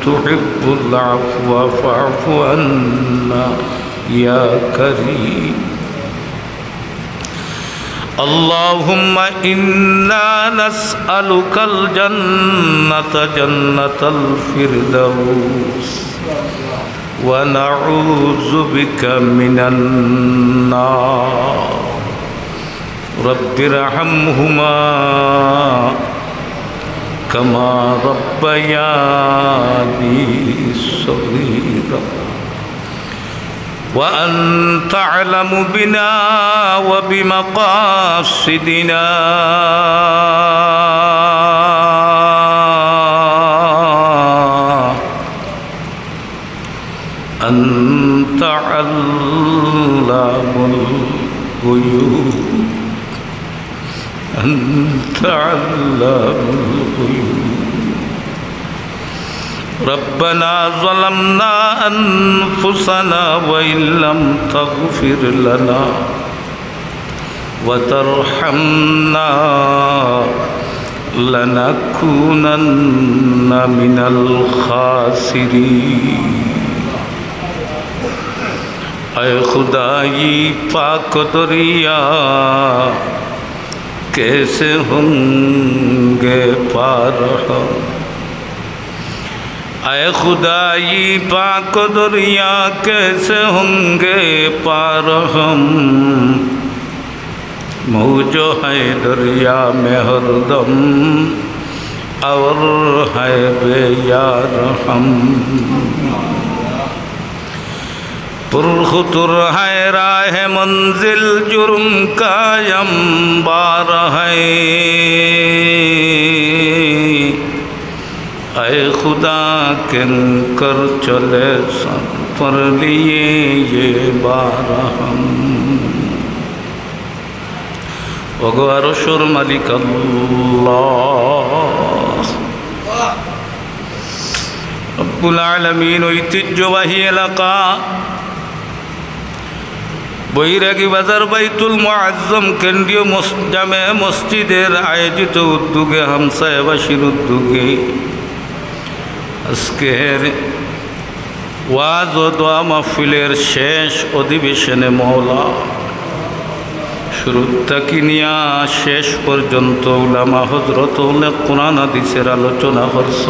تحب العفو فاعف عنا يا كريم. اللهم إنا نسألك الجنة جنة الفردوس ونعوذ بك من النار. رب ارحمهما كما ربياني صغيرا وأنت أعلم بنا وبمقاصدنا. أنت علام الغيوب، أنت علام الغيوب. ربنا ظلمنا أنفسنا وإن لم تغفر لنا وترحمنا لنكونن من الخاسرين. आए खुदाई पाक दरिया कैसे होंगे पार हम। आए खुदाई पाक दरिया कैसे होंगे पार हम। मौजो है दरिया में हरदम और है बेयार हम। पुरखुतर है राह मंजिल जुर्म का अंबार है। ऐ खुदा किन कर चले सर पर लिए ये बार हम। ওগো আরশের মালিক আল্লাহ রব্বুল আলামিন। ঐতিহ্যবাহী এলাকা বৈরাগী বাজার বাইতুল মুআজ্জম কেন্দ্রীয় জামে মসজিদের আয়োজিত উদ্যোগে হামসায়াবাসীর উদ্যোগে আজকের ওয়াজ ও দোয়া মাহফিলের শেষ অধিবেশনে মওলা শুরু থেকে নিয়া শেষ পর্যন্ত উলামা হযরত কোরআন হাদিসের আলোচনা করছ।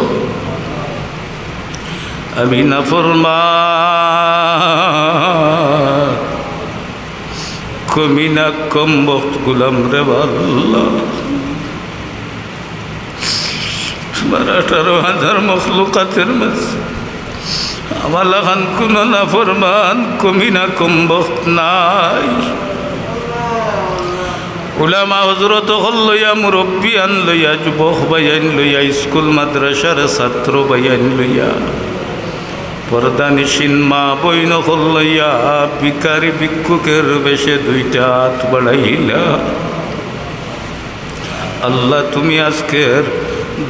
আমি নাফরমান কমিনা কম বক্ত গুলাম রে আল্লাহ। 18,000 মখলুকাতের মাঝে আমার লাগান কোন নাফরমান কমিনা কম বক্ত নাই। উলামা হযরত লইয়া মুরব্বিয়ান লইয়া যুবক ভাইয়ান লইয়া স্কুল মাদ্রাসার ছাত্র ভাইয়ান লইয়া পর্দানিসীন মা বইন লইয়া ভিখারি ভিক্ষুকের বেশে দুইটা হাত বাড়াইলা। আল্লাহ তুমি আজকের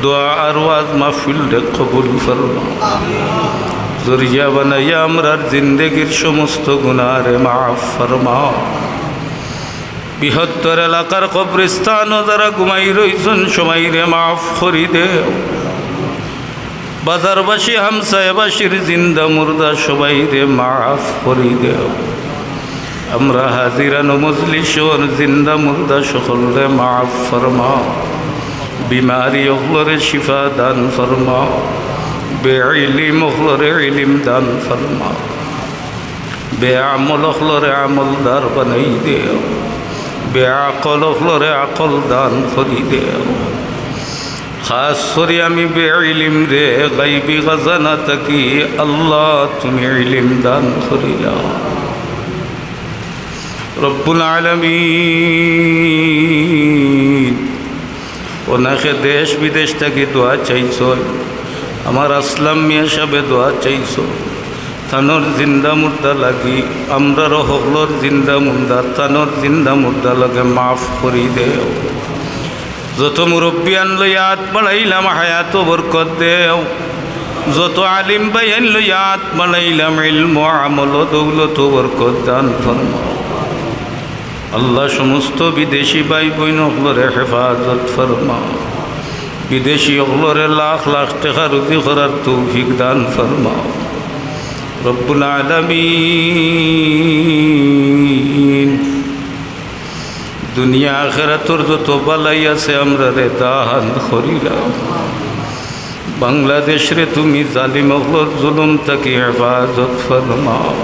দোয়া আর ওয়াজ মাহফিল কবুল ফরমাও। জরিয়া বানাইয়া আমরার জিন্দেগির সমস্ত গুনাহরে মাফ ফরমাও। বৃহত্তর এলাকার কবরস্থান যারা ঘুমাই রইছেন সবাইরে মাফ করি দেও। বাজারবাসী হামসায়াবাসীর জিন্দা মুর্দা সবাইরে মাফ করি দেও। আমরা হাজিরান মজলিসর জিন্দা মুর্দা সকলরে মাফ ফরমাও। বিমারি ওগুলোরে শিফা দান ফরমাও। বেইলিম ওগুলোরে ইলিম দান ফরমাও। বেআমল ওগুলোরে আমলদার বানাই দেও। বেআকল ওগুলোরে আকল দান করি দেও। খাস করে আমি বেইলিম রে গাইবি খাজানা থাকি আল্লাহ তুমি ইলিম দান করিলাও। রব্বুল আলামিন ওনাকে দেশ বিদেশ থেকে দোয়া চাইছ। আমার আসলাম মিয়া সাহেবে দোয়া চাইছ। থানোর জিন্দা মুর্দা লাগি আমরা হকলর জিন্দা মুর্দা থানোর জিন্দা মুর্দা লাগে মাফ করি দেও। যত মুরব্বিয়ান লইয়া হাত বাড়াইলাম হায়াত বরকত দেও। যত আলিম বাইন লইয়া হাত বাড়াইলাম ইলম আমল দৌলত বরকত দান ফরমাও। আল্লাহ সমস্ত বিদেশি ভাই বোন হকলরে হেফাজত ফরমাও। বিদেশি হকলরে লাখ লাখ টাকা রুজি করার তৌফিক দান ফরমাও। রব্বুল আলামিন দুনিয়া আখিরাতর যত বালাই আছে আমরা রে দান করিলাম। বাংলাদেশ রে তুমি জালিম হকলর জুলুম থাকি হেফাজত ফরমাও।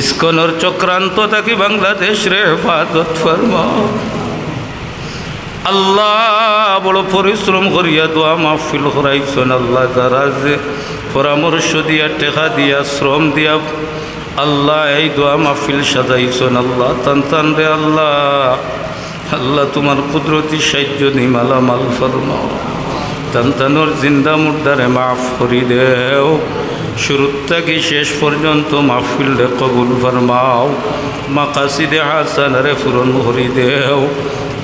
ইস্কনের চক্রান্ত থাকি বাংলাদেশ রে হেফাজত ফরমাও। আল্লাহ বড় পরিশ্রম করিয়া দোয়া মাহফিল করাইছেন। আল্লাহ যারা যে পরামর্শ দিয়া টেকা দিয়া শ্রম দিয়া আল্লাহ এই দোয়া মাহফিল সাজাইছেন আল্লাহ তান তান রে আল্লাহ আল্লাহ তোমার কুদরতি সাহায্য নিমালা মাল ফরমাও। তান তানোর জিন্দা মুর্দারে মাফ করি দেও। শুরু থেকে শেষ পর্যন্ত মাহফিল রে কবুল ফরমাও। মাকাসিদে হাসানারে পূরণ করি দেও।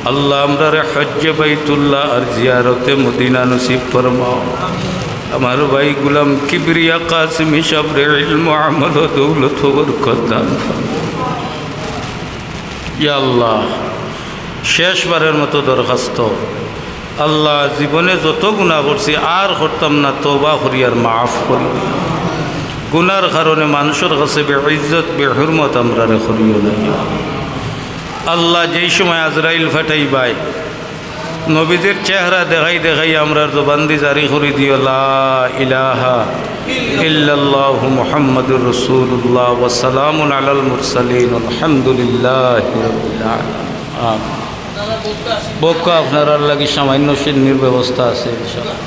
আল্লাহ আমরা রে হজ্জে বাইতুল্লাহ আর জিয়ারতে মদিনা নসিব ফরমাও। আমার ভাই গুলাম কিবরিয়া কাসিমি সাবরে ইলম আমল দৌলত বরকত দান ফরমাও। ইয়া আল্লাহ শেষবারের মতো দরখাস্ত আল্লাহ জীবনে যত গুনাহ করছি আর করতাম না তওবা করি আর মাফ করি। গুনার কারণে মানুষের কাছে বেইজ্জত বেহুরমত আমরা করিও না। আল্লাহ যেই সময় আজরাইল ফাটাইবাই নবীদের চেহারা দেখাই দেখাই আমরা জবান্দি জারি করে দিও লা ইলাহা ইল্লাল্লাহু মুহাম্মাদুর রাসূলুল্লাহ ওয়া সালামুন আলাল মুরসালিন আলহামদুলিল্লাহি রাব্বিল আলামিন। বক্কা আপনার লাগি সামান্য সিন্নির ব্যবস্থা আছে ইনশাআল্লাহ।